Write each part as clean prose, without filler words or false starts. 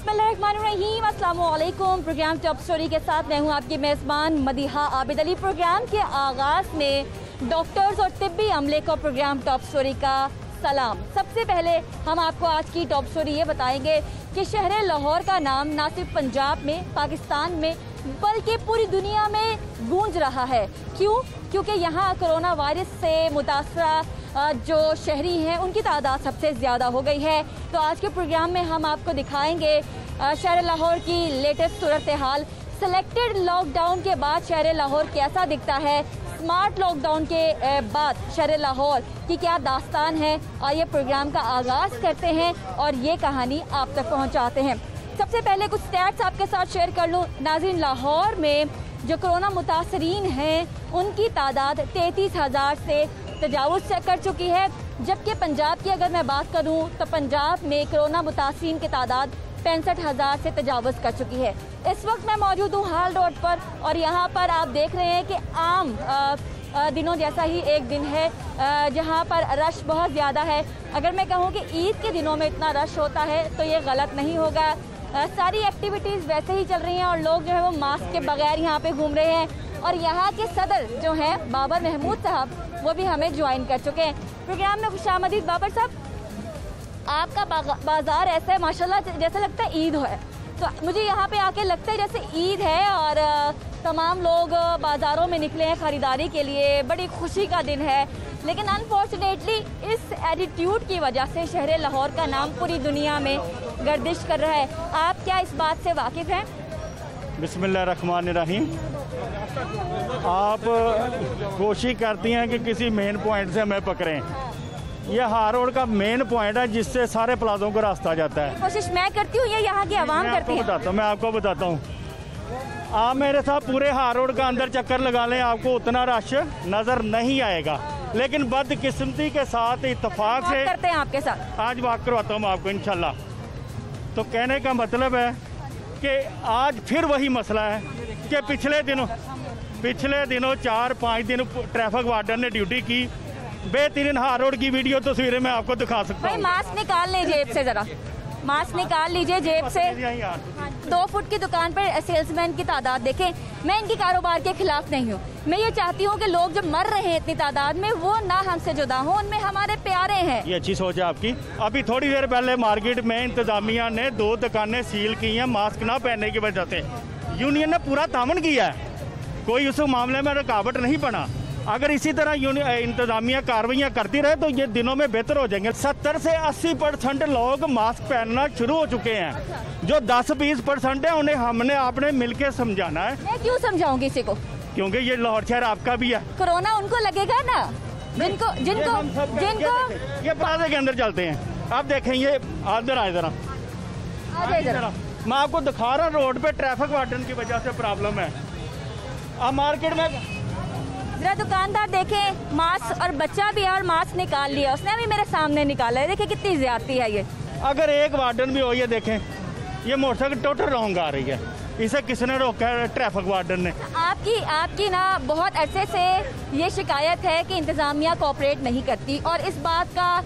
बिस्मिल्लाहिर्रहमानिर्रहीम, अस्सलाम वालेकुम। प्रोग्राम टॉप स्टोरी के साथ मैं हूँ आपकी मेज़बान मदीहा आबिद अली। प्रोग्राम के आगाज़ में डॉक्टर्स और तिब्बी अमले को प्रोग्राम टॉप स्टोरी का सलाम। सबसे पहले हम आपको आज की टॉप स्टोरी ये बताएंगे कि शहर लाहौर का नाम ना सिर्फ पंजाब में, पाकिस्तान में, बल्कि पूरी दुनिया में गूंज रहा है। क्यों? क्योंकि यहाँ कोरोना वायरस से मुतासरा जो शहरी हैं उनकी तादाद सबसे ज़्यादा हो गई है। तो आज के प्रोग्राम में हम आपको दिखाएंगे शहर लाहौर की लेटेस्ट सूरत हाल। सेलेक्टेड लॉकडाउन के बाद शहर लाहौर कैसा दिखता है, स्मार्ट लॉकडाउन के बाद शहर लाहौर की क्या दास्तान है। और ये प्रोग्राम का आगाज़ करते हैं और ये कहानी आप तक पहुँचाते हैं। सबसे पहले कुछ स्टैट्स आपके साथ शेयर कर लूँ। नाज़रीन, लाहौर में जो कोरोना मुतासरीन हैं उनकी तादाद 33,000 से तजावुज़ कर चुकी है, जबकि पंजाब की अगर मैं बात करूं तो पंजाब में कोरोना मुतासरीन की तादाद 65,000 से तजावुज़ कर चुकी है। इस वक्त मैं मौजूद हूं हाल रोड पर और यहां पर आप देख रहे हैं कि आम दिनों जैसा ही एक दिन है जहां पर रश बहुत ज़्यादा है। अगर मैं कहूं कि ईद के दिनों में इतना रश होता है तो ये गलत नहीं होगा। सारी एक्टिविटीज़ वैसे ही चल रही हैं और लोग जो है वो मास्क के बगैर यहाँ पे घूम रहे हैं। और यहाँ के सदर जो हैं बाबर महमूद साहब, वो भी हमें ज्वाइन कर चुके हैं प्रोग्राम में। खुशामदीद बाबर साहब, आपका बाज़ार ऐसा है माशाल्लाह जैसे लगता है ईद है। तो मुझे यहाँ पे आके लगता है जैसे ईद है और तमाम लोग बाज़ारों में निकले हैं ख़रीदारी के लिए, बड़ी खुशी का दिन है। लेकिन अनफॉर्चुनेटली इस एटीट्यूड की वजह से शहर लाहौर का नाम पूरी दुनिया में गर्दिश कर रहा है। आप क्या इस बात से वाकिफ़ हैं? बिस्मिल्लाहिर्रहमानिर्रहीम। आप कोशिश करती हैं कि किसी मेन पॉइंट से हमें पकड़ें। ये हार रोड का मेन पॉइंट है जिससे सारे प्लाजों को रास्ता जाता है। कोशिश मैं करती हूँ, ये यहाँ की आवाम करती है। मैं आपको बताता हूँ। आप मेरे साथ पूरे हार रोड का अंदर चक्कर लगा लें, आपको उतना रश नजर नहीं आएगा। लेकिन बदकिस्मती के साथ इत्तेफाक से करते हैं आपके साथ। आज बात करवाता हूँ आपको इंशाल्लाह। तो कहने का मतलब है कि आज फिर वही मसला है कि पिछले दिनों 4-5 दिन ट्रैफिक वार्डन ने ड्यूटी की। बेहतरीन हार रोड की वीडियो तस्वीरें मैं आपको दिखा सकता हूँ। मास्क निकाल लें जेब से, जरा मास्क निकाल लीजिए जेब से। 2 फुट की दुकान पर सेल्समैन की तादाद देखें। मैं इनकी कारोबार के खिलाफ नहीं हूँ। मैं ये चाहती हूँ कि लोग जो मर रहे हैं इतनी तादाद में वो ना हमसे जुदा हों, उनमें हमारे प्यारे हैं। ये अच्छी सोच है आपकी। अभी थोड़ी देर पहले मार्केट में इंतजामिया ने 2 दुकानें सील की हैं मास्क ना पहनने की वजह से। यूनियन ने पूरा तामन किया है, कोई उस मामले में रुकावट नहीं पड़ा। अगर इसी तरह इंतजामिया कार्रवाइयाँ करती रहे तो ये दिनों में बेहतर हो जाएंगे। 70 से 80% लोग मास्क पहनना शुरू हो चुके हैं। जो 10-20% है उन्हें हमने आपने मिलकर समझाना है। मैं क्यों समझाऊं किसी को? क्योंकि ये लाहौर शहर आपका भी है। कोरोना उनको लगेगा ना, जिनको ये प्लाजा के अंदर चलते हैं। आप देखें, ये अंदर आए जरा, मैं आपको दिखा रहा हूँ। रोड पे ट्रैफिक वार्डन की वजह से प्रॉब्लम है। अब मार्केट में जरा दुकानदार देखें, मास्क और बच्चा भी है और मास्क निकाल लिया उसने, भी मेरे सामने निकाला है। देखिए कितनी ज्यादती है ये। अगर एक वार्डन भी हो, ये देखें, ये मोटरसाइकिल टोटल रॉन्ग आ रही है। इसे किसने रोका है? ट्रैफिक वार्डन ने। आपकी ना बहुत अरसे से ये शिकायत है कि इंतज़ामिया कोऑपरेट नहीं करती और इस बात का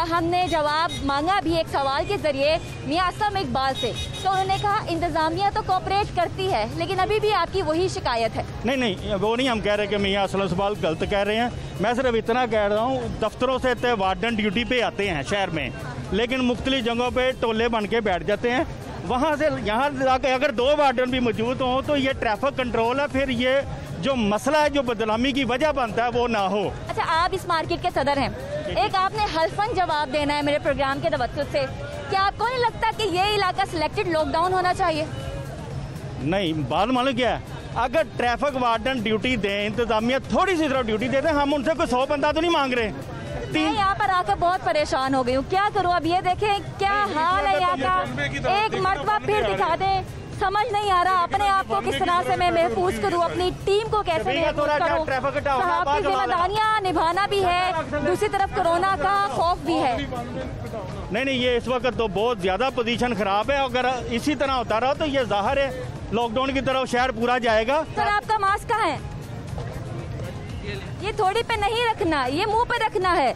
हमने जवाब मांगा भी एक सवाल के जरिए मियां असलम इकबाल से। तो उन्होंने कहा इंतज़ामिया तो कोऑपरेट करती है, लेकिन अभी भी आपकी वही शिकायत है। नहीं, वो नहीं हम कह रहे कि मियां असलम इकबाल गलत कह रहे हैं। मैं सिर्फ इतना कह रहा हूँ, दफ्तरों से वार्डन ड्यूटी पे आते हैं शहर में, लेकिन मुख्तलिफ जगहों पे टोले बन के बैठ जाते हैं। वहाँ से यहाँ जाकर अगर 2 वार्डन भी मौजूद हों तो ये ट्रैफिक कंट्रोल है। फिर ये जो मसला है, जो बदनामी की वजह बनता है, वो ना हो। अच्छा, आप इस मार्केट के सदर हैं, एक आपने हल्फन जवाब देना है मेरे प्रोग्राम के तवज्जुह से। क्या आपको नहीं लगता कि ये इलाका सिलेक्टेड लॉकडाउन होना चाहिए? नहीं, बात मालूम क्या है, अगर ट्रैफिक वार्डन ड्यूटी दें, इंतजामिया थोड़ी सी तरफ ड्यूटी देते, हम उनसे कोई 100 बंदा तो नहीं मांग रहे। मैं यहाँ पर आकर बहुत परेशान हो गई हूँ, क्या करूँ अब? ये देखें क्या हाल है यहाँ का। एक मरतबा फिर दिखा दें, समझ नहीं आ रहा अपने आप को किस तरह से मैं महफूज करूँ, अपनी टीम को कैसे महफूज करूँ। साहब की जिम्मेदारियाँ निभाना भी है, दूसरी तरफ कोरोना का खौफ भी है। नहीं, ये इस वक्त तो बहुत ज्यादा पोजीशन खराब है। अगर इसी तरह होता रहा तो ये जाहिर है लॉकडाउन की तरफ शहर पूरा जाएगा। सर, आपका मास्क कहाँ है? ये थोड़ी पे नहीं रखना, ये मुंह पे रखना है।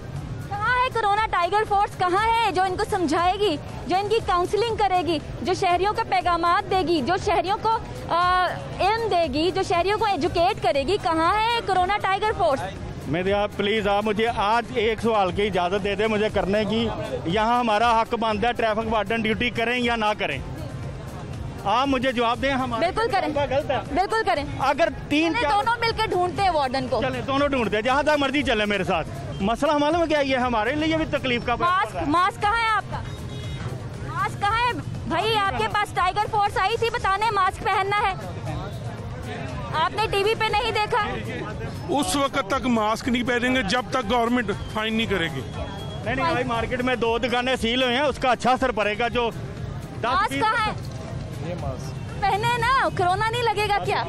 कहाँ है कोरोना टाइगर फोर्स कहाँ है जो इनको समझाएगी, जो इनकी काउंसलिंग करेगी, जो शहरियों को पैगामात देगी, जो शहरियों को इल्म देगी, जो शहरियों को एजुकेट करेगी? कहाँ है कोरोना टाइगर फोर्स? मेरे आप प्लीज़ आप मुझे आज एक सवाल की इजाज़त दे दें मुझे करने की। यहाँ हमारा हक बनता है, ट्रैफिक वार्डन ड्यूटी करें या ना करें, आप मुझे जवाब दें। हम बिल्कुल करें, गलत है, बिल्कुल करें। अगर तीन दोनों मिलकर ढूंढते हैं वार्डन को, चले दोनों ढूंढते हैं, जहाँ तक मर्जी चले मेरे साथ। मसला मालूम है क्या, ये हमारे लिए भी तकलीफ का मास्क कहाँ है आपका? मास्क कहाँ है भाई? आपके पास टाइगर फोर्स आई थी बताने मास्क पहनना है, आपने टीवी पे नहीं देखा? उस वक्त तक मास्क नहीं पहनेंगे जब तक गवर्नमेंट फाइन नहीं करेगी। नहीं भाई, मार्केट में 2 दुकानें सील हुई हैं, उसका अच्छा असर पड़ेगा। जो मास्क कहाँ है? ये मास्क पहने ना, कोरोना नहीं लगेगा क्या?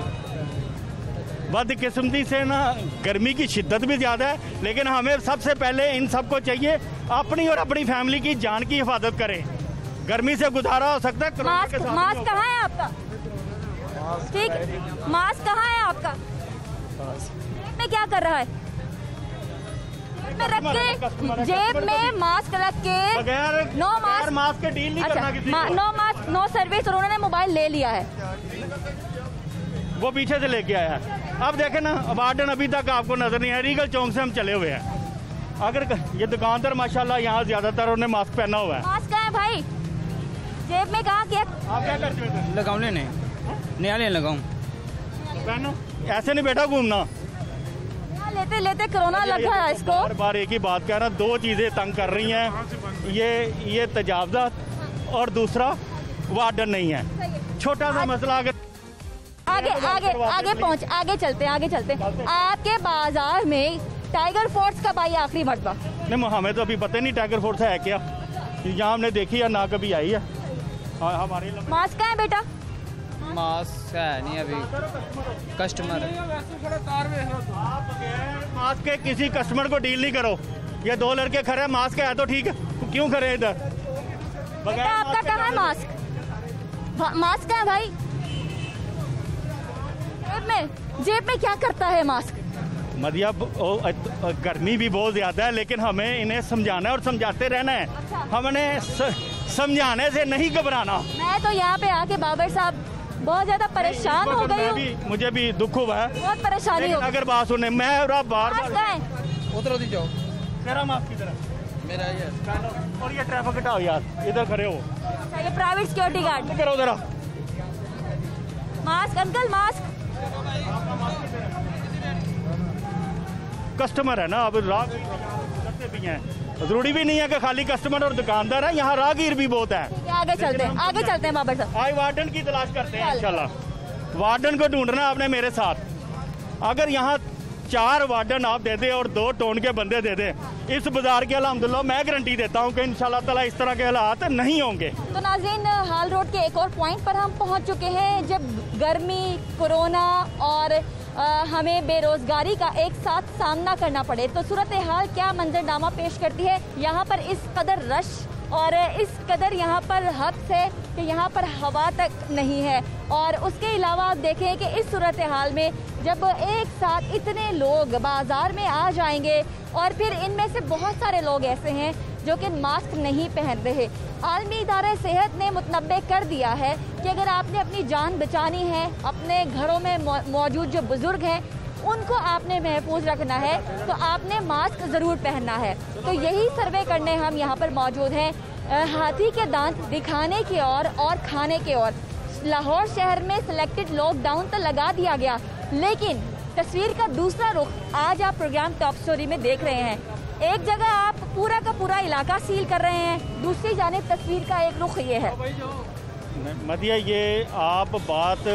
बदकिस्मती से ना गर्मी की शिद्दत भी ज्यादा है, लेकिन हमें सबसे पहले इन सबको चाहिए अपनी और अपनी फैमिली की जान की हिफाजत करें। गर्मी से गुजारा हो सकता है। मास्क कहाँ है आपका? ठीक, मास्क कहाँ है आपका? जेब में क्या कर रहा है? जेब में रख के, जेब में मास्क रख के बगैर नो मास्क के डील नहीं करना किसी को। नो मास्क नो सर्विस, और उन्होंने मोबाइल ले लिया है, वो पीछे से लेके आया है। अब देखें ना, वार्डन अभी तक आपको नजर नहीं आया। रीगल चौक से हम चले हुए हैं। अगर ये दुकानदार माशाल्लाह यहाँ ज्यादातर उन्हें मास्क पहना हुआ है। मास्क कहाँ है भाई? जेब में कहाँ किया? आप क्या करते हो? लगाऊं नया लगाऊं? पहनो, ऐसे नहीं बैठा घूमना। लेते लेते कोरोना लगा है इसको। बार बार एक ही बात कह रहा, 2 चीजें तंग कर रही हैं, ये तजावजात और दूसरा वार्डन नहीं है। छोटा सा मसला। अगर आगे चलते हैं। आपके बाजार में टाइगर फोर्स कब आई आखिरी मरतबा? नहीं, हमें तो अभी पता नहीं टाइगर फोर्स है क्या, यहाँ हमने देखी या ना कभी आई है। हमारे मास्क कहाँ है बेटा? मास्क है नहीं, अभी कस्टमर है। मास्क के किसी कस्टमर को डील नहीं करो। ये 2 लड़के खड़े हैं, मास्क है तो ठीक है, क्यों खड़े इधर? बेटा आपका कहाँ है मास्क? मास्क कहाँ है भाई? जेब में क्या करता है मास्क? मदिया गर्मी भी बहुत ज्यादा है, लेकिन हमें इन्हें समझाना है और समझाते रहना है। अच्छा। हमने समझाने से नहीं घबराना। मैं तो यहाँ पे आके बाबर साहब बहुत ज्यादा परेशान हो गई हूँ। मुझे भी दुख हुआ है, बहुत परेशानी हो गई। अगर बात सुने, मैं बार उधर दी जाओ। तेरा मास्क की तरह मेरा ये, और ये ट्रैफिक हटाओ यार, इधर खड़े हो। ये प्राइवेट सिक्योरिटी गार्ड। करो जरा मास्क अंकल, मास्क। कस्टमर है ना, अब करते भी हैं, जरूरी भी नहीं है कि खाली कस्टमर और दुकानदार है, यहाँ राहगीर भी बहुत है। आगे चलते हैं बाबर साहब। आज वार्डन की तलाश करते हैं इंशाल्लाह। वार्डन को ढूंढना आपने मेरे साथ। अगर यहाँ 4 वार्डन आप दे दे और 2 टोन के बंदे दे दे, इस बाजार के अल्हम्दुलिल्लाह मैं गारंटी देता हूँ कि इंशाल्लाह ताला इस तरह के हालात नहीं होंगे। तो नाज़रीन, हाल रोड के एक और पॉइंट पर हम पहुँच चुके हैं। जब गर्मी, कोरोना और हमें बेरोजगारी का एक साथ सामना करना पड़े तो सूरत हाल क्या मंजरनामा पेश करती है। यहाँ पर इस कदर रश और इस कदर यहाँ पर हब्स है कि यहाँ पर हवा तक नहीं है। और उसके अलावा आप देखें कि इस सूरत हाल में जब एक साथ इतने लोग बाज़ार में आ जाएंगे और फिर इनमें से बहुत सारे लोग ऐसे हैं जो कि मास्क नहीं पहन रहे। आलमी इदारा सेहत ने मुतनब्बे कर दिया है कि अगर आपने अपनी जान बचानी है, अपने घरों में मौजूद जो बुज़ुर्ग हैं उनको आपने महफूज रखना है, तो आपने मास्क ज़रूर पहनना है। तो यही सर्वे करने हम यहाँ पर मौजूद हैं, हाथी के दांत दिखाने की और खाने के और। लाहौर शहर में सिलेक्टेड लॉकडाउन तो लगा दिया गया, लेकिन तस्वीर का दूसरा रुख आज आप प्रोग्राम टॉप स्टोरी में देख रहे हैं। एक जगह आप पूरा का पूरा इलाका सील कर रहे हैं, दूसरी जानिब तस्वीर का एक रुख ये है। मदिया, ये आप बात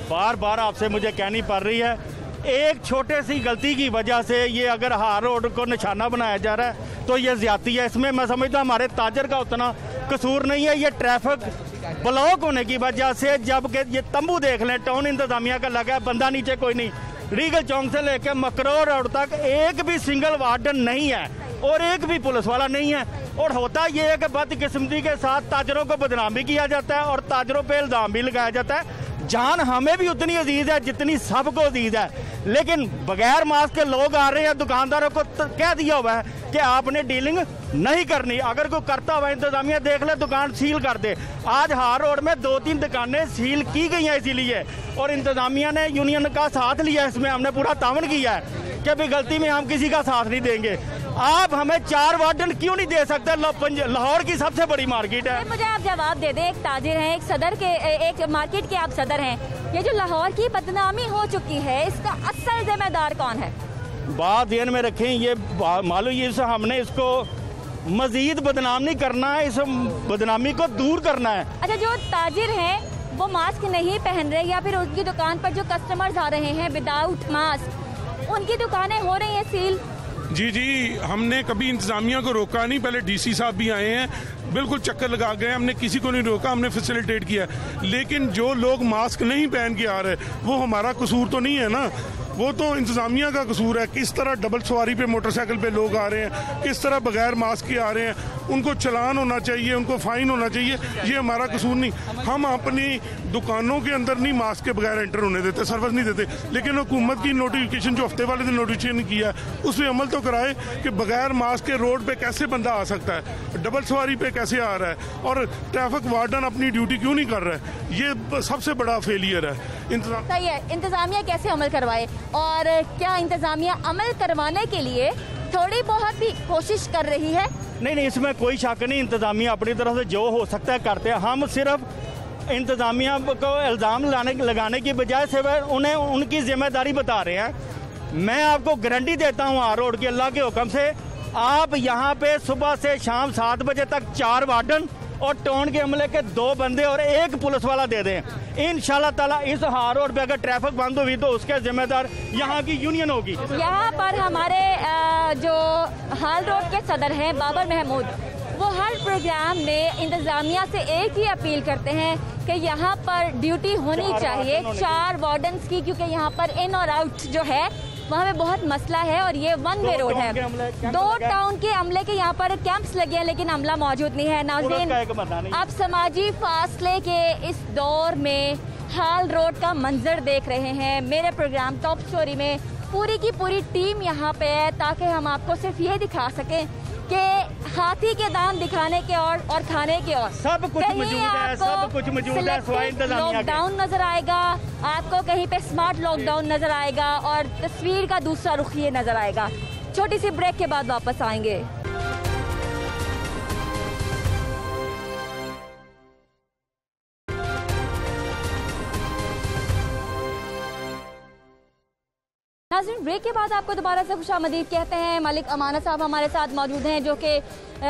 बार बार आपसे मुझे कहनी पड़ रही है। एक छोटे सी गलती की वजह से ये अगर हार रोड को निशाना बनाया जा रहा है तो ये ज्यादती है। इसमें मैं समझता हूँ हमारे ताजर का उतना कसूर नहीं है, ये ट्रैफिक ब्लॉक होने की वजह से। जबकि ये तंबू देख लें, टाउन इंतजामिया का लगा है, बंदा नीचे कोई नहीं। रीगल चौक से लेकर मकरोर रोड तक एक भी सिंगल वार्डन नहीं है और एक भी पुलिस वाला नहीं है। और होता ये है कि बदकिस्मती के साथ ताजरों को बदनाम भी किया जाता है और ताजरों पे इल्जाम भी लगाया जाता है। जान हमें भी उतनी अजीज है जितनी सबको अजीज है, लेकिन बगैर मास्क के लोग आ रहे हैं। दुकानदारों को कह दिया हुआ है कि आपने डीलिंग नहीं करनी। अगर कोई करता हुआ इंतजामिया देख ले दुकान सील कर दे। आज हार रोड में 2-3 दुकानें सील की गई हैं इसीलिए, और इंतजामिया ने यूनियन का साथ लिया, इसमें हमने पूरा तावन किया है कि भी गलती में हम किसी का साथ नहीं देंगे। आप हमें 4 वार्डन क्यों नहीं दे सकते? लाहौर की सबसे बड़ी मार्केट है। मुझे आप जवाब दे दें, एक ताजिर हैं, एक सदर के, एक मार्केट के आप सदर हैं, ये जो लाहौर की बदनामी हो चुकी है इसका असल जिम्मेदार कौन है? बात ध्यान में रखें, ये मालूम ये हमने इसको मजीद बदनाम नहीं करना है, इस बदनामी को दूर करना है। अच्छा, जो ताजिर हैं वो मास्क नहीं पहन रहे या फिर उनकी दुकान पर जो कस्टमर्स आ रहे हैं विदाउट मास्क, उनकी दुकानें हो रही हैं सील? जी, हमने कभी इंतजामिया को रोका नहीं। पहले डीसी साहब भी आए हैं, बिल्कुल चक्कर लगा गए, हमने किसी को नहीं रोका, हमने फैसिलिटेट किया। लेकिन जो लोग मास्क नहीं पहन के आ रहे वो हमारा कसूर तो नहीं है ना, वो तो इंतजामिया का कसूर है। किस तरह डबल सवारी पे मोटरसाइकिल पे लोग आ रहे हैं, किस तरह बगैर मास्क के आ रहे हैं, उनको चलान होना चाहिए, उनको फाइन होना चाहिए, ये हमारा कसूर नहीं। हम अपनी दुकानों के अंदर नहीं मास्क के बगैर एंटर होने देते, सर्विस नहीं देते। लेकिन हुकूमत की नोटिफिकेशन जो हफ्ते वाले दिन नोटिफिकेशन किया है उस पर अमल तो कराए कि बगैर मास्क के रोड पे कैसे बंदा आ सकता है, डबल सवारी पे कैसे आ रहा है, और ट्रैफिक वार्डन अपनी ड्यूटी क्यों नहीं कर रहा है। ये सबसे बड़ा फेलियर है। सही है, इंतजामिया कैसे अमल करवाए, और क्या इंतजामिया अमल करवाने के लिए थोड़ी बहुत भी कोशिश कर रही है? नहीं, इसमें कोई शक नहीं, इंतजामिया अपनी तरफ से जो हो सकता है करते हैं। हम सिर्फ इंतजामिया को इल्ज़ाम लगाने की बजाय से उन्हें उनकी जिम्मेदारी बता रहे हैं। मैं आपको गारंटी देता हूँ हार रोड के अल्लाह के हुक्म से, आप यहाँ पे सुबह से शाम 7 बजे तक 4 वार्डन और टोन के अमले के 2 बंदे और 1 पुलिस वाला दे दें। इंशाल्लाह ताला इस हार रोड पे अगर ट्रैफिक बंद हुई तो उसके जिम्मेदार यहाँ की यूनियन होगी। यहाँ पर हमारे जो हाल रोड के सदर हैं बाबर महमूद, वो हर प्रोग्राम में इंतजामिया से एक ही अपील करते हैं कि यहाँ पर ड्यूटी होनी चाहिए 4 वार्डन्स की, क्योंकि यहाँ पर इन और आउट जो है वहाँ पे बहुत मसला है और ये 1 वे रोड है। 2 टाउन के अमले के यहाँ पर कैंप्स लगे हैं लेकिन अमला मौजूद नहीं है। नाज़रीन, आप समाजी फासले के इस दौर में हाल रोड का मंजर देख रहे हैं। मेरे प्रोग्राम टॉप स्टोरी में पूरी की पूरी टीम यहाँ पे है ताकि हम आपको सिर्फ ये दिखा सकें कि हाथी के दांत दिखाने के और खाने के और सब कुछ मौजूद है, सब कुछ मौजूद है। लॉकडाउन नजर आएगा आपको, कहीं पे स्मार्ट लॉकडाउन नजर आएगा और तस्वीर का दूसरा रुख ये नजर आएगा। छोटी सी ब्रेक के बाद वापस आएंगे। नाज़रीन, ब्रेक के बाद आपको दोबारा से खुशामदीद कहते हैं। मलिक अमाना साहब हमारे साथ मौजूद हैं जो कि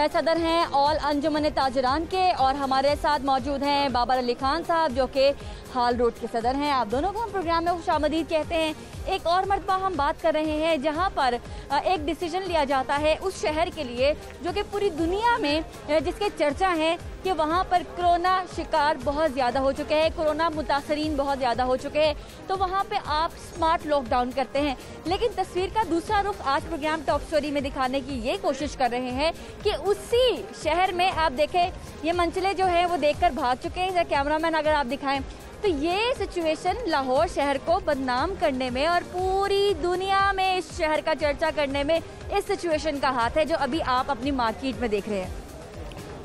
सदर हैं ऑल अंजुमन ताजरान के, और हमारे साथ मौजूद हैं बाबर अली खान साहब जो कि हाल रोड के सदर हैं। आप दोनों को हम प्रोग्राम में खुशामदीद कहते हैं। एक और मरतबा हम बात कर रहे हैं जहां पर एक डिसीजन लिया जाता है उस शहर के लिए जो कि पूरी दुनिया में जिसके चर्चा है कि वहां पर कोरोना शिकार बहुत ज़्यादा हो चुके हैं, कोरोना मुतासरीन बहुत ज़्यादा हो चुके हैं, तो वहां पे आप स्मार्ट लॉकडाउन करते हैं। लेकिन तस्वीर का दूसरा रुख आज प्रोग्राम टॉप स्टोरी में दिखाने की ये कोशिश कर रहे हैं कि उसी शहर में आप देखें ये मंजिलें जो है वो देखकर भाग चुके हैं। कैमरामैन अगर आप दिखाएं तो ये सिचुएशन लाहौर शहर को बदनाम करने में और पूरी दुनिया में इस शहर का चर्चा करने में इस सिचुएशन का हाथ है जो अभी आप अपनी मार्केट में देख रहे हैं।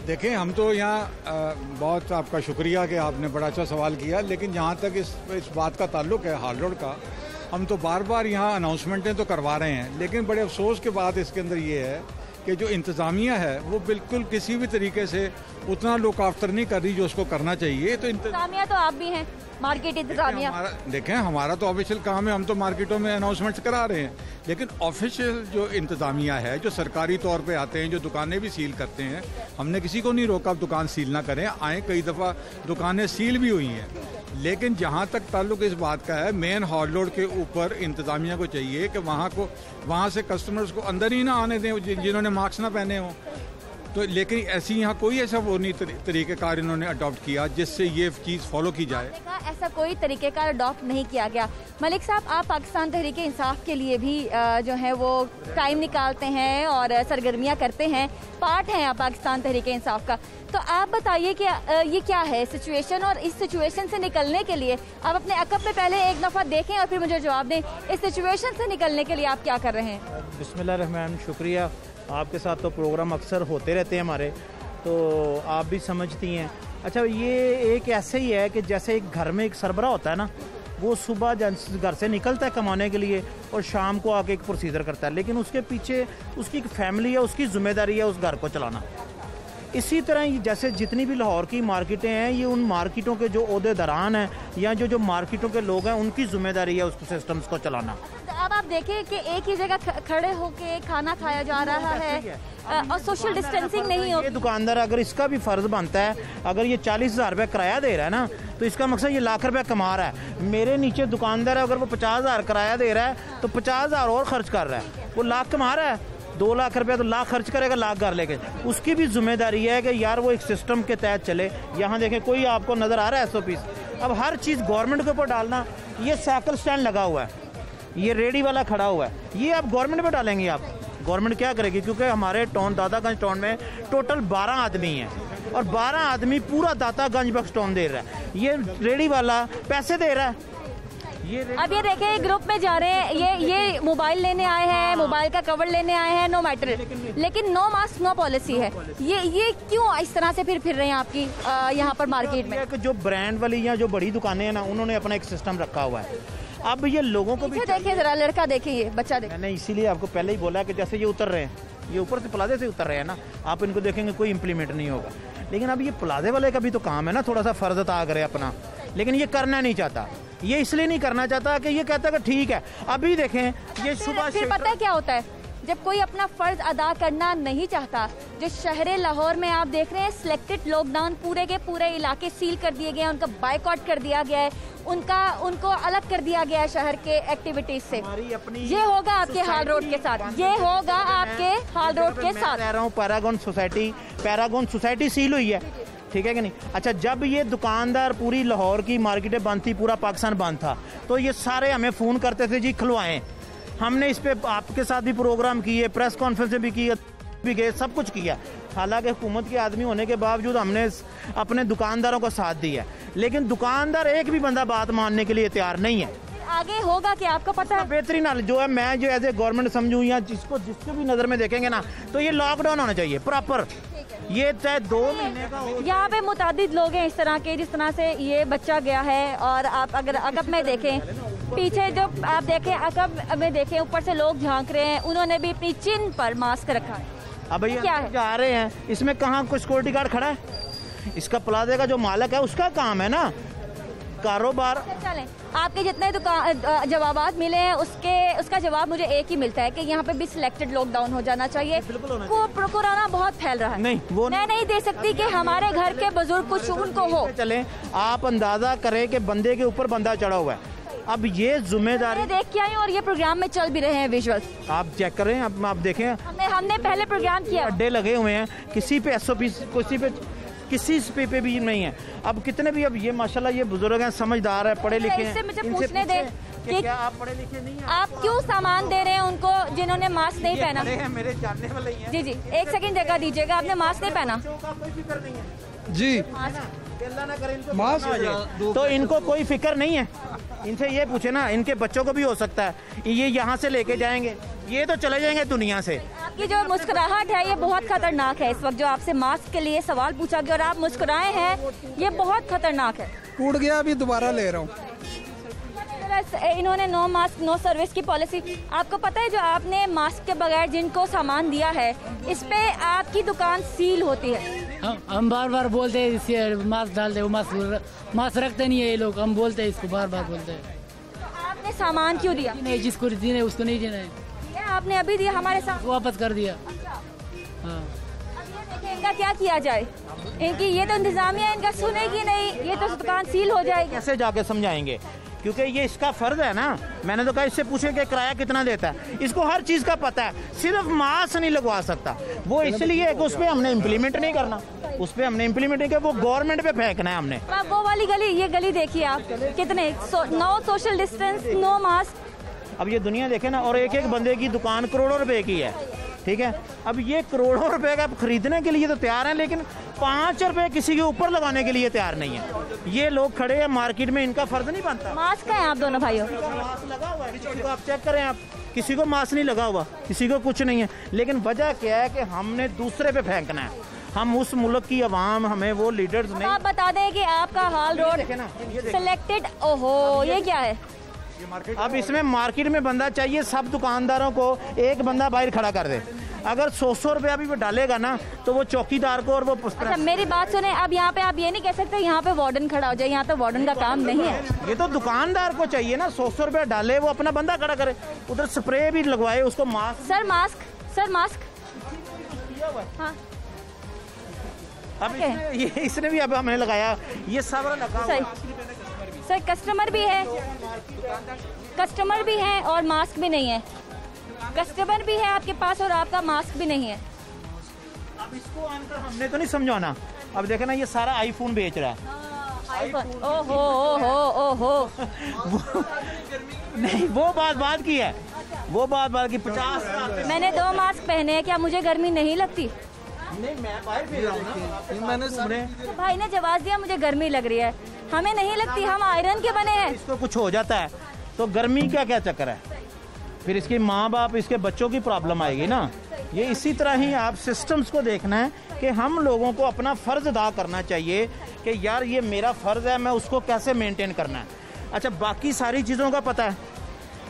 देखें, हम तो यहाँ बहुत आपका शुक्रिया कि आपने बड़ा अच्छा सवाल किया, लेकिन जहाँ तक इस बात का ताल्लुक है हाल रोड का, हम तो बार बार यहाँ अनाउंसमेंटें तो करवा रहे हैं, लेकिन बड़े अफसोस के बात इसके अंदर ये है कि जो इंतज़ामिया है वो बिल्कुल किसी भी तरीके से उतना लुक आफ्टर नहीं कर रही जो उसको करना चाहिए। तो इंतज़ामिया तो आप भी हैं, मार्केट इंतज़ामिया। देखें, हमारा तो ऑफिशियल काम है, हम तो मार्केटों में अनाउंसमेंट्स करा रहे हैं, लेकिन ऑफिशियल जो इंतज़ामिया है जो सरकारी तौर पे आते हैं, जो दुकानें भी सील करते हैं, हमने किसी को नहीं रोका दुकान सील ना करें, आए कई दफ़ा दुकानें सील भी हुई हैं। लेकिन जहाँ तक ताल्लुक इस बात का है, मेन हॉल रोड के ऊपर इंतज़ामिया को चाहिए कि वहाँ से कस्टमर्स को अंदर ही ना आने दें जिन्होंने मास्क ना पहने हों। तो लेकिन ऐसी यहाँ कोई ऐसा वो नहीं तरीक़ेकार इन्होंने अडॉप्ट किया जिससे ये चीज़ फॉलो की जाए। ऐसा कोई तरीक़ेकार अडॉप्ट नहीं किया गया। मलिक साहब, आप पाकिस्तान तहरीक इंसाफ के लिए भी जो है वो टाइम निकालते हैं और सरगर्मियाँ करते हैं, पार्ट हैं आप पाकिस्तान तहरीक इंसाफ का, तो आप बताइए कि ये क्या है सिचुएशन, और इस सिचुएशन से निकलने के लिए आप अपने अकब में पहले एक दफ़ा देखें और फिर मुझे जवाब दें, इस सिचुएशन से निकलने के लिए आप क्या कर रहे हैं? बिस्मिल्लाह रहमान, शुक्रिया। आपके साथ तो प्रोग्राम अक्सर होते रहते हैं हमारे, तो आप भी समझती हैं। अच्छा, ये एक ऐसे ही है कि जैसे एक घर में एक सरबरा होता है ना, वो सुबह घर से निकलता है कमाने के लिए और शाम को आके एक प्रोसीजर करता है, लेकिन उसके पीछे उसकी एक फैमिली है, उसकी जिम्मेदारी है उस घर को चलाना। इसी तरह जैसे जितनी भी लाहौर की मार्केटें हैं, ये उन मार्केटों के जो ओहदेदारान हैं या जो मार्केटों के लोग हैं, उनकी जिम्मेदारी है उस सिस्टम्स को चलाना। अब आप देखें कि एक ही जगह खड़े होके खाना खाया जा रहा है और सोशल डिस्टेंसिंग नहीं हो। ये दुकानदार अगर इसका भी फ़र्ज़ बनता है, अगर ये 40,000 रुपये किराया दे रहा है ना, तो इसका मकसद ये लाख रुपये कमा रहा है। मेरे नीचे दुकानदार है, अगर वो 50,000 किराया दे रहा है तो 50,000 और खर्च कर रहा है, वो लाख कमा रहा है। 2 लाख रुपया तो लाख खर्च करेगा, लाख घर लेके। उसकी भी जिम्मेदारी है कि यार वो एक सिस्टम के तहत चले। यहाँ देखें, कोई आपको नज़र आ रहा है SOPs? अब हर चीज़ गवर्नमेंट के ऊपर डालना। ये साइकिल स्टैंड लगा हुआ है, ये रेडी वाला खड़ा हुआ है, ये आप गवर्नमेंट पे डालेंगे। आप गवर्नमेंट क्या करेगी? क्योंकि हमारे टाउन दातागंज टाउन में टोटल 12 आदमी हैं और 12 आदमी पूरा दातागंज बख्श टाउन दे रहा है। ये रेडी वाला पैसे दे रहा है। अब ये देखें, ग्रुप में जा रहे हैं, ये मोबाइल लेने आए हैं, मोबाइल का कवर लेने आए हैं, नो मैटर, लेकिन नो मास्क नो पॉलिसी है। ये क्यों इस तरह से फिर रहे हैं आपकी यहाँ पर मार्केट में? जो ब्रांड वाली या जो बड़ी दुकानें हैं ना, उन्होंने अपना एक सिस्टम रखा हुआ है। अब ये लोगों को भी देखिए, जरा लड़का देखिए, ये बच्चा देखिए। मैंने इसीलिए आपको पहले ही बोला कि जैसे ये उतर रहे हैं, ये ऊपर से प्लाजे से उतर रहे हैं ना, आप इनको देखेंगे कोई इम्प्लीमेंट नहीं होगा। लेकिन अब ये प्लाजे वाले का भी तो काम है ना, थोड़ा सा फर्ज अता करे अपना, लेकिन ये करना नहीं चाहता। ये इसलिए नहीं करना चाहता कि ये कहता है कि ठीक है। अभी देखें, ये सुबह फिर पता है क्या होता है, जब कोई अपना फर्ज अदा करना नहीं चाहता, जो शहर लाहौर में आप देख रहे हैं सिलेक्टेड लॉकडाउन, पूरे के पूरे इलाके सील कर दिए गए हैं, उनका बायकॉट कर दिया गया है, उनको अलग कर दिया गया है शहर के एक्टिविटीज से। ये होगा आपके हाल रोड के साथ, ये होगा आपके हाल रोड के साथ। कह रहा हूँ, पैरागॉन सोसाइटी सील हुई है, ठीक है कि नहीं? अच्छा, जब ये दुकानदार पूरी लाहौर की मार्केटें बंद थी, पूरा पाकिस्तान बंद था, तो ये सारे हमें फ़ोन करते थे, जी खुलवाएं। हमने इस पे आपके साथ भी प्रोग्राम किए, प्रेस कॉन्फ्रेंस भी की, भी गए, सब कुछ किया। हालांकि हुकूमत के आदमी होने के बावजूद हमने अपने दुकानदारों का साथ दिया, लेकिन दुकानदार एक भी बंदा बात मानने के लिए तैयार नहीं है। आगे होगा कि आपको पता है बेहतरीन हाल जो है, मैं जो एज ए गवर्नमेंट समझूँ या जिसको भी नज़र में देखेंगे ना, तो ये लॉकडाउन होना चाहिए प्रॉपर। ये चाहे 2 महीने का हो। यहाँ पे मुतादिद लोग हैं इस तरह के, जिस तरह से ये बच्चा गया है। और आप अगर अकब में देखें, पीछे जो आप देखें, अकब में देखें, ऊपर से लोग झांक रहे हैं, उन्होंने भी अपनी चिन पर मास्क रखा है। अब ये क्या है, जा रहे हैं, इसमें कहाँ कोई सिक्योरिटी गार्ड खड़ा है? इसका प्लाजे का जो मालिक है उसका काम है ना कारोबार। चलें, आपके जितने जवाबात मिले हैं उसका जवाब मुझे एक ही मिलता है कि यहाँ पे भी सिलेक्टेड लॉकडाउन हो जाना चाहिए। कोरोना बहुत फैल रहा है, नहीं वो मैं नहीं दे सकती कि हमारे घर के बुजुर्ग कुछ उनको हो। चलें, आप अंदाजा करें कि बंदे के ऊपर बंदा चढ़ा हुआ है। अब ये जिम्मेदारी देख के आई और ये प्रोग्राम में चल भी रहे हैं विजुअल्स, आप चेक करें, अब आप देखें, हमने पहले प्रोग्राम किया, अड्डे लगे हुए हैं, किसी पे SOP किसी पे भी नहीं है। अब कितने भी, अब ये माशाल्लाह ये बुजुर्ग हैं, समझदार है, पढ़े लिखे हैं, मुझे पूछने दे कि क्या आप पढ़े लिखे नहीं हैं? आप क्यों सामान दे रहे हैं उनको जिन्होंने मास्क नहीं पहना? मेरे जानने वाले ही हैं। जी 1 सेकंड जगह दीजिएगा, आपने मास्क नहीं पहना जी, मास्क तो इनको कोई फिक्र नहीं है। इनसे ये पूछे ना, इनके बच्चों को भी हो सकता है, ये यहाँ से लेके जाएंगे, ये तो चले जाएंगे दुनिया से। आपकी जो मुस्कुराहट है ये बहुत खतरनाक है। इस वक्त जो आपसे मास्क के लिए सवाल पूछा गया और आप मुस्कुराए हैं, ये बहुत खतरनाक है। टूट गया, अभी दोबारा ले रहा हूँ। इन्होंने नो मास्क नो सर्विस की पॉलिसी, आपको पता है जो आपने मास्क के बगैर जिनको सामान दिया है, इस पे आपकी दुकान सील होती है। हम बार बार बोलते हैं इसे मास्क डाल दे, वो मास्क रखते नहीं है ये लोग, हम बोलते हैं इसको, बार बार बोलते हैं। आपने सामान क्यों दिया? नहीं, जिसको देना उसको नहीं देना है। आपने अभी दिया, हमारे साथ वापस कर दिया। हाँ, इनका क्या किया जाए? इनकी ये तो इंतजामिया इनका सुनेगी नहीं, ये तो दुकान सील हो जाएगी। कैसे जाके समझाएंगे? क्योंकि ये इसका फर्ज है ना। मैंने तो कहा इससे पूछे कि किराया कितना देता है, इसको हर चीज़ का पता है, सिर्फ मास्क नहीं लगवा सकता वो, इसलिए उस पर हमने इम्प्लीमेंट नहीं करना, उस पर हमने इम्प्लीमेंट नहीं किया, वो गवर्नमेंट पे फेंकना है हमने। वो वाली गली, ये गली देखिए आप, कितने no social distance, no mask. अब ये दुनिया देखे ना, और एक एक बंदे की दुकान करोड़ों रुपए की है, ठीक है? अब ये करोड़ों रुपए का खरीदने के लिए तो तैयार हैं, लेकिन 5 रुपए किसी के ऊपर लगाने के लिए तैयार नहीं है। ये लोग खड़े हैं मार्केट में, इनका फर्ज नहीं बनता। मास्क है आप दोनों भाइयों, मास्क लगा हुआ है, आप चेक करें, आप किसी को मास्क नहीं लगा हुआ, किसी को कुछ नहीं है, लेकिन वजह क्या है कि हमने दूसरे पे फेंकना है। हम उस मुल्क की आवाम, हमें वो लीडर्स नहीं। आप बता दें कि आपका हाल रोड सिलेक्टेड, ओहो ये क्या है? अब इसमें मार्केट में बंदा चाहिए, सब दुकानदारों को एक बंदा बाहर खड़ा कर दे। अगर 100 रुपया भी वो डालेगा ना तो वो चौकीदार को और वो अच्छा मेरी बात सुने, अब यहाँ पे आप ये नहीं कह सकते यहाँ पे वार्डन खड़ा हो जाए, यहाँ तो वार्डन का काम नहीं है। ये तो दुकानदार को चाहिए ना, 100 रुपया डाले, वो अपना बंदा खड़ा करे, उधर स्प्रे भी लगवाए उसको, मास्क। सर मास्क हाँ अब इसने भी अब हमें लगाया, ये सब लगा सर कस्टमर भी है और मास्क भी नहीं है, कस्टमर भी है आपके पास और आपका मास्क भी नहीं है। अब इसको आंसर हमने तो नहीं समझाना। अब देखे ना, ये सारा आईफोन बेच रहा है। ओहो नहीं, वो बात की है, वो बात की 50। मैंने 2 मास्क पहने हैं, क्या मुझे गर्मी नहीं लगती? नहीं, मैं बाहर भेज रहा हूं ना। भाई ने जवाब दिया मुझे गर्मी लग रही है, हमें नहीं लगती, हम आयरन के बने हैं। इसको कुछ हो जाता है तो गर्मी का क्या चक्कर है, फिर इसके माँ बाप, इसके बच्चों की प्रॉब्लम आएगी ना। ये इसी तरह ही आप सिस्टम्स को देखना है कि हम लोगों को अपना फ़र्ज अदा करना चाहिए कि यार ये मेरा फ़र्ज़ है, मैं उसको कैसे मेंटेन करना है। अच्छा, बाकी सारी चीज़ों का पता है,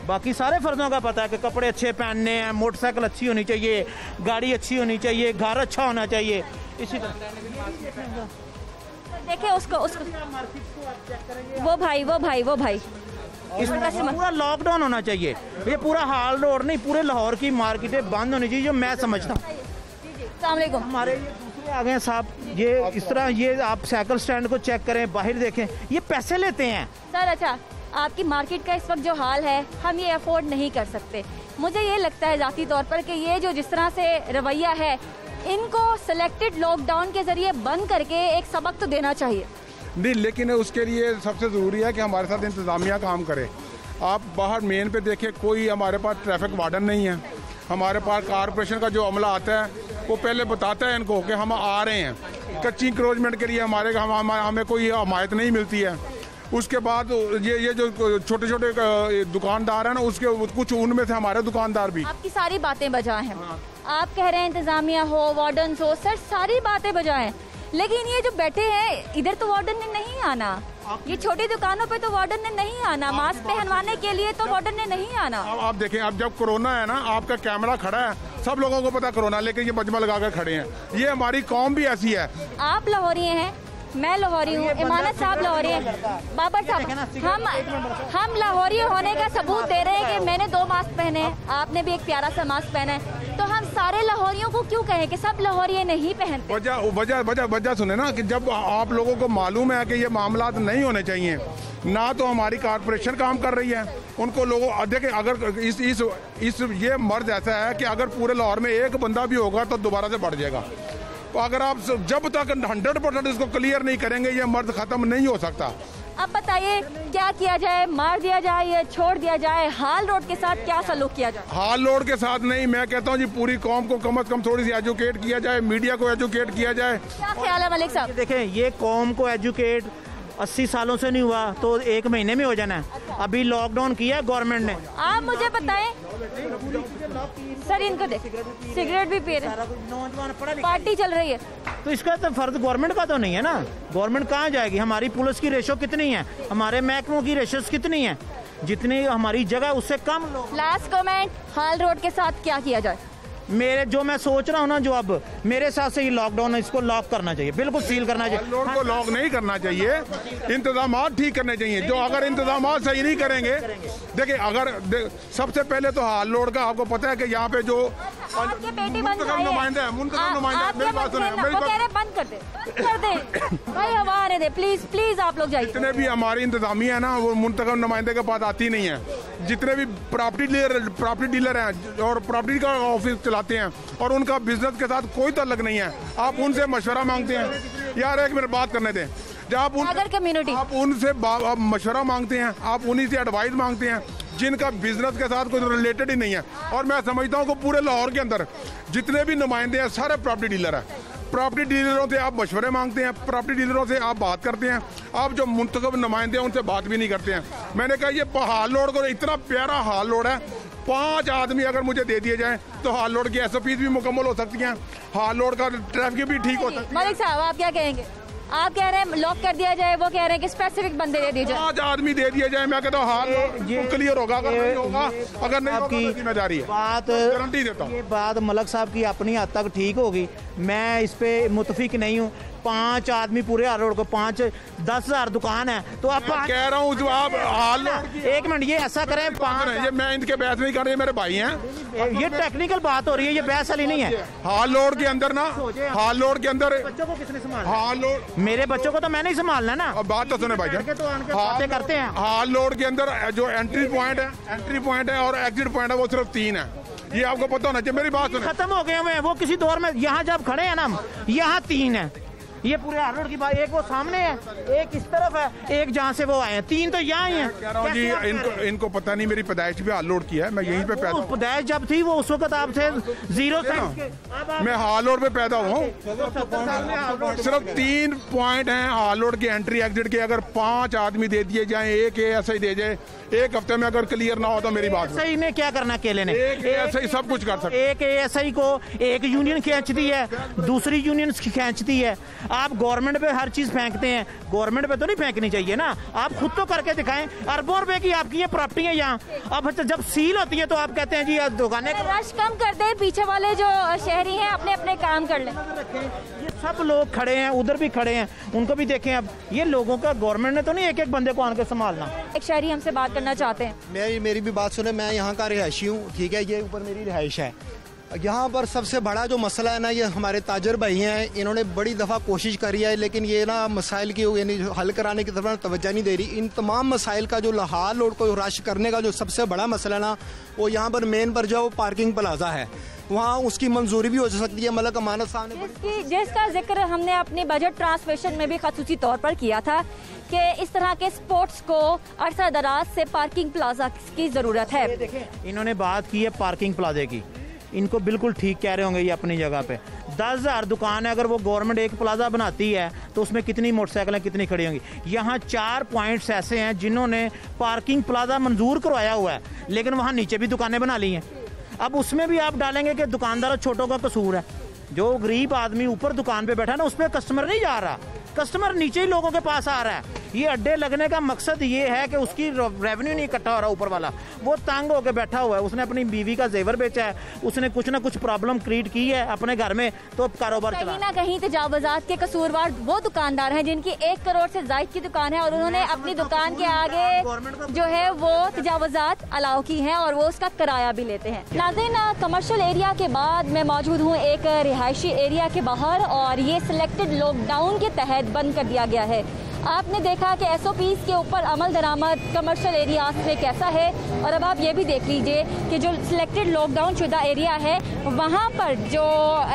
बाकी सारे फ़र्ज़ों का पता है कि कपड़े अच्छे पहनने हैं, मोटरसाइकिल अच्छी होनी चाहिए, गाड़ी अच्छी होनी चाहिए, घर अच्छा होना चाहिए। इसी तरह देखिए उसको वो भाई इसमें पूरा लॉकडाउन होना चाहिए। ये पूरा हाल रोड नहीं, पूरे लाहौर की मार्केटें बंद होनी चाहिए, जो मैं समझता हूँ। हमारे ये दूसरे आ गए हैं साहब, ये इस तरह, ये आप साइकिल स्टैंड को चेक करें, बाहर देखें, ये पैसे लेते हैं सर। अच्छा, आपकी मार्केट का इस वक्त जो हाल है, हम ये अफोर्ड नहीं कर सकते। मुझे ये लगता है ज़ाती तौर पर कि ये जो जिस तरह से रवैया है, इनको सिलेक्टेड लॉकडाउन के जरिए बंद करके एक सबक तो देना चाहिए। नहीं, लेकिन उसके लिए सबसे ज़रूरी है कि हमारे साथ इंतज़ामिया काम करे। आप बाहर मेन पे देखें, कोई हमारे पास ट्रैफिक वार्डन नहीं है। हमारे पास कारपोरेशन का जो अमला आता है वो पहले बताता है इनको कि हम आ रहे हैं, कच्ची इंक्रोचमेंट के लिए हमें कोई हमायत नहीं मिलती है। उसके बाद ये जो छोटे छोटे दुकानदार हैं ना, उसके कुछ उनमें से हमारे दुकानदार भी। आपकी सारी बातें बजा हैं। आप कह रहे हैं इंतजामिया हो, वार्डन हो, सर सारी बातें बजा हैं, लेकिन ये जो बैठे हैं इधर तो वार्डन ने नहीं आना, ये छोटी दुकानों पे तो वार्डन ने नहीं आना, मास्क पहनवाने के लिए तो वार्डन ने नहीं आना। आप देखें, अब जब कोरोना है ना, आपका कैमरा खड़ा है, सब लोगों को पता कोरोना, लेकिन ये मजमा लगा कर खड़े हैं। ये हमारी कौम भी ऐसी है। आप लाहौरी हैं, मैं लाहौरी हूँ, इमानत साहब लाहौरी हैं, बाबर साहब, हम लाहौरी होने का सबूत दे रहे हैं कि मैंने 2 मास्क पहने, आपने भी एक प्यारा सा मास्क पहना है, तो हम सारे लाहौरियों को क्यों कहें कि सब लाहौरी नहीं पहनते? वजह सुने ना, कि जब आप लोगों को मालूम है कि ये मामला नहीं होने चाहिए, ना तो हमारी कारपोरेशन काम कर रही है, उनको लोगों देखें, अगर इस ये मर्ज ऐसा है कि अगर पूरे लाहौर में एक बंदा भी होगा तो दोबारा से बढ़ जाएगा। तो अगर आप जब तक 100% इसको क्लियर नहीं करेंगे, ये मर्ज खत्म नहीं हो सकता। अब बताइए क्या किया जाए, मार दिया जाए या छोड़ दिया जाए? हाल रोड के साथ क्या सलूक किया जाए? हाल रोड के साथ नहीं, मैं कहता हूँ जी पूरी कौम को कम से कम थोड़ी सी एजुकेट किया जाए, मीडिया को एजुकेट किया जाए। क्या ख्याल है मलिक साहब? देखें, ये कौम को एजुकेट 80 सालों से नहीं हुआ तो 1 महीने में हो जाना है। अभी लॉकडाउन किया गवर्नमेंट ने। आप मुझे बताएं सर, इनको देख सिगरेट भी पी रहे, पार्टी चल रही है, तो इसका तो फर्ज गवर्नमेंट का तो नहीं है ना। गवर्नमेंट कहाँ जाएगी? हमारी पुलिस की रेशो कितनी है, हमारे महकमों की रेशोस कितनी है, जितनी हमारी जगह उससे कम लोग। लास्ट कमेंट, हाल रोड के साथ क्या किया जाए? मेरे जो मैं सोच रहा हूँ ना, जो अब मेरे साथ से ये लॉकडाउन है, इसको लॉक करना चाहिए, बिल्कुल सील करना चाहिए। रोड को लॉक नहीं करना चाहिए, इंतजाम ठीक करने चाहिए। जो अगर इंतजाम सही नहीं करेंगे, देखिए सबसे पहले तो हाल रोड का आपको पता है कि यहाँ पे जो नुमाइंदे हैं, मेरी बात सुने, बंद कर दे भाई, हवा आने दे प्लीज आप लोग जाइए। जितने भी हमारी इंतजामिया है ना, वो मुंतखब नुमाइंदे के पास आती नहीं है। जितने भी प्रॉपर्टी डीलर हैं और प्रॉपर्टी का ऑफिस चलाते हैं और उनका बिजनेस के साथ कोई ताल्लुक नहीं है, आप उनसे मशवरा मांगते हैं। यार 1 मिनट बात करने दें। जब आप उनसे मशवरा मांगते हैं, आप उन्हीं से एडवाइस मांगते हैं जिनका बिजनेस के साथ कोई रिलेटेड ही नहीं है। और मैं समझता हूँ कि पूरे लाहौर के अंदर जितने भी नुमाइंदे हैं सारे प्रॉपर्टी डीलर हैं। प्रॉपर्टी डीलरों से आप मशवरे मांगते हैं, प्रॉपर्टी डीलरों से आप बात करते हैं, आप जो मुंतखब नुमाइंदे हैं उनसे बात भी नहीं करते हैं। मैंने कहा ये हाल रोड को, इतना प्यारा हाल रोड है, 5 आदमी अगर मुझे दे दिए जाएं तो हाल लोड की SOPs भी मुकम्मल हो सकती हैं, हाल लोड का ट्रैफिक भी ठीक हो सकती है। मलिक साहब आप क्या कहेंगे? आप कह रहे हैं लॉक कर दिया जाए, वो कह रहे हैं कि स्पेसिफिक बंदे दे दिए जाए। 5 आदमी दे दिए जाए, मैं कहता हूँ हाल क्लियर होगा, अगर नहीं होगा, अगर नहीं होगा तो जिम्मेदारी है, बात गारंटी देता हूँ। ये बात मलक साहब की अपनी हद तक ठीक होगी, मैं इस पे मुतफिक नहीं हूँ। 5 आदमी पूरे हाल रोड को 5-10,000 दुकान है तो आप कह रहा हूँ जो आप हाल एक मिनट ये ऐसा करें 5 ये मैं इनके बहस नहीं कर रही, मेरे भाई हैं, ये टेक्निकल बात हो रही है, ये बहस वाली नहीं है। हाल लोड के अंदर ना, हाल लोड के अंदर बच्चों को किसने संभालना? हाल लोड मेरे बच्चों को तो मैंने ही संभालना ना। अब बात तो सुने भाई बातें करते हैं। हाल लोड के अंदर जो एंट्री पॉइंट है और एग्जिट पॉइंट है वो सिर्फ 3 है, ये आपको पता होना चाहिए। मेरी बात सुने, खत्म हो गए हुए वो किसी दौर में, यहाँ जब खड़े हैं ना यहाँ 3 है, ये पूरे हाल रोड की बात, एक वो सामने है, एक इस तरफ है, एक जहाँ से वो आए हैं, 3 तो यहाँ ही हैं। कह रहा हूँ जी इनको पता नहीं, मेरी पैदाइश भी हाल लोड की है, मैं यहीं पे पैदा हूँ। पैदाइश जब थी वो उस वक्त आप थे 0 से, मैं हाल रोड पे पैदा हुआ हूँ। सिर्फ 3 पॉइंट हैं हाल रोड के एंट्री एग्जिट के, अगर 5 आदमी दे दिए जाए, एक ASI दे जाए, एक हफ्ते में अगर क्लियर ना हो तो मेरी बात सही ने क्या करना अकेले ने, एक ASI सब कुछ कर सकते। एक ASI को एक यूनियन खींचती है, दूसरी यूनियन खींचती है। आप गवर्नमेंट पे हर चीज फेंकते हैं, गवर्नमेंट पे तो नहीं फेंकनी चाहिए ना, आप खुद तो करके दिखाएं। अरबों रुपए की आपकी ये प्रॉपर्टी है यहाँ, अब जब सील होती है तो आप कहते हैं जी दुकानें रश कम कर दे, पीछे वाले जो शहरी हैं अपने अपने काम कर लें। ये सब लोग खड़े हैं, उधर भी खड़े हैं, उनको भी देखें। अब ये लोगों का गवर्नमेंट ने तो नहीं एक एक बंदे को आकर संभालना। एक शहरी हमसे बात करना चाहते हैं। मेरी भी बात सुने, मैं यहाँ का रिहायशी हूँ, ठीक है, ये ऊपर मेरी रिहाइश है। यहाँ पर सबसे बड़ा जो मसला है ना, ये हमारे ताजर भाई हैं, इन्होंने बड़ी दफ़ा कोशिश करी है, लेकिन ये ना मसाइल की यानी हल कराने की तरफ तवज्जो नहीं दे रही। इन तमाम मसाइल का जो हाल लोड को रश करने का जो सबसे बड़ा मसला ना, वो यहाँ पर मेन पर जो पार्किंग प्लाजा है, वहाँ उसकी मंजूरी भी हो सकती है। मलक अमानत साहब ने जिसका जिक्र हमने अपनी बजट ट्रांसलेशन में भी खसूसी तौर पर किया था कि इस तरह के स्पोर्ट्स को अरसा दराज से पार्किंग प्लाजा की ज़रूरत है। इन्होंने बात की है पार्किंग प्लाजे की, इनको बिल्कुल ठीक कह रहे होंगे ये अपनी जगह पे। 10,000 दुकान है, अगर वो गवर्नमेंट एक प्लाजा बनाती है तो उसमें कितनी मोटरसाइकिलें कितनी खड़ी होंगी। यहाँ 4 पॉइंट्स ऐसे हैं जिन्होंने पार्किंग प्लाजा मंजूर करवाया हुआ है, लेकिन वहाँ नीचे भी दुकानें बना ली हैं। अब उसमें भी आप डालेंगे कि दुकानदारों छोटों का कसूर है। जो गरीब आदमी ऊपर दुकान पे बैठा है ना, उस पर कस्टमर नहीं जा रहा, कस्टमर नीचे ही लोगों के पास आ रहा है। ये अड्डे लगने का मकसद ये है कि उसकी रेवेन्यू नहीं इकट्ठा हो रहा, ऊपर वाला वो तंग होकर बैठा हुआ है, उसने अपनी बीवी का जेवर बेचा है, उसने कुछ ना कुछ प्रॉब्लम क्रिएट की है अपने घर में, तो कारोबार चला। कहीं ना कहीं तजावुजात के कसूरवार वो दुकानदार हैं जिनकी 1 करोड़ से जायद की दुकान है और उन्होंने अपनी दुकान के आगे जो है वो तजावुजात अलाउ की हैं और वो उसका किराया भी लेते हैं। नाज़रीन, कमर्शियल एरिया के बाद मैं मौजूद हूँ एक रिहायशी एरिया के बाहर और ये सिलेक्टेड लॉकडाउन के तहत बंद कर दिया गया है। आपने देखा कि SOPs के ऊपर अमल दरामद कमर्शियल एरियाज में कैसा है और अब आप ये भी देख लीजिए कि जो सिलेक्टेड लॉकडाउन शुदा एरिया है वहाँ पर जो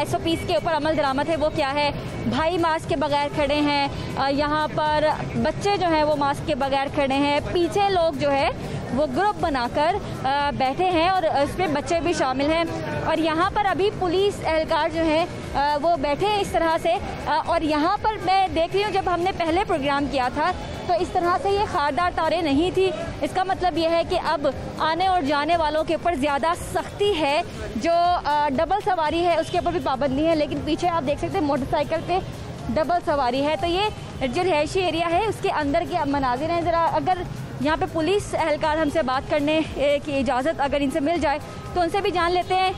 SOPs के ऊपर अमल दरामद है वो क्या है। भाई मास्क के बगैर खड़े हैं, यहाँ पर बच्चे जो हैं वो मास्क के बगैर खड़े हैं, पीछे लोग जो है वो ग्रुप बनाकर बैठे हैं और इसमें बच्चे भी शामिल हैं और यहाँ पर अभी पुलिस एहलकार जो है वो बैठे हैं इस तरह से। और यहाँ पर मैं देख रही हूँ जब हमने पहले प्रोग्राम किया था तो इस तरह से ये खारदार तारें नहीं थी। इसका मतलब ये है कि अब आने और जाने वालों के ऊपर ज़्यादा सख्ती है, जो डबल सवारी है उसके ऊपर भी पाबंदी है, लेकिन पीछे आप देख सकते हैं मोटरसाइकिल पे डबल सवारी है। तो ये जो रिहायशी एरिया है उसके अंदर के मनाजिर हैं। ज़रा अगर यहाँ पे पुलिस एहलकार हमसे बात करने की इजाज़त अगर इनसे मिल जाए तो उनसे भी जान लेते हैं।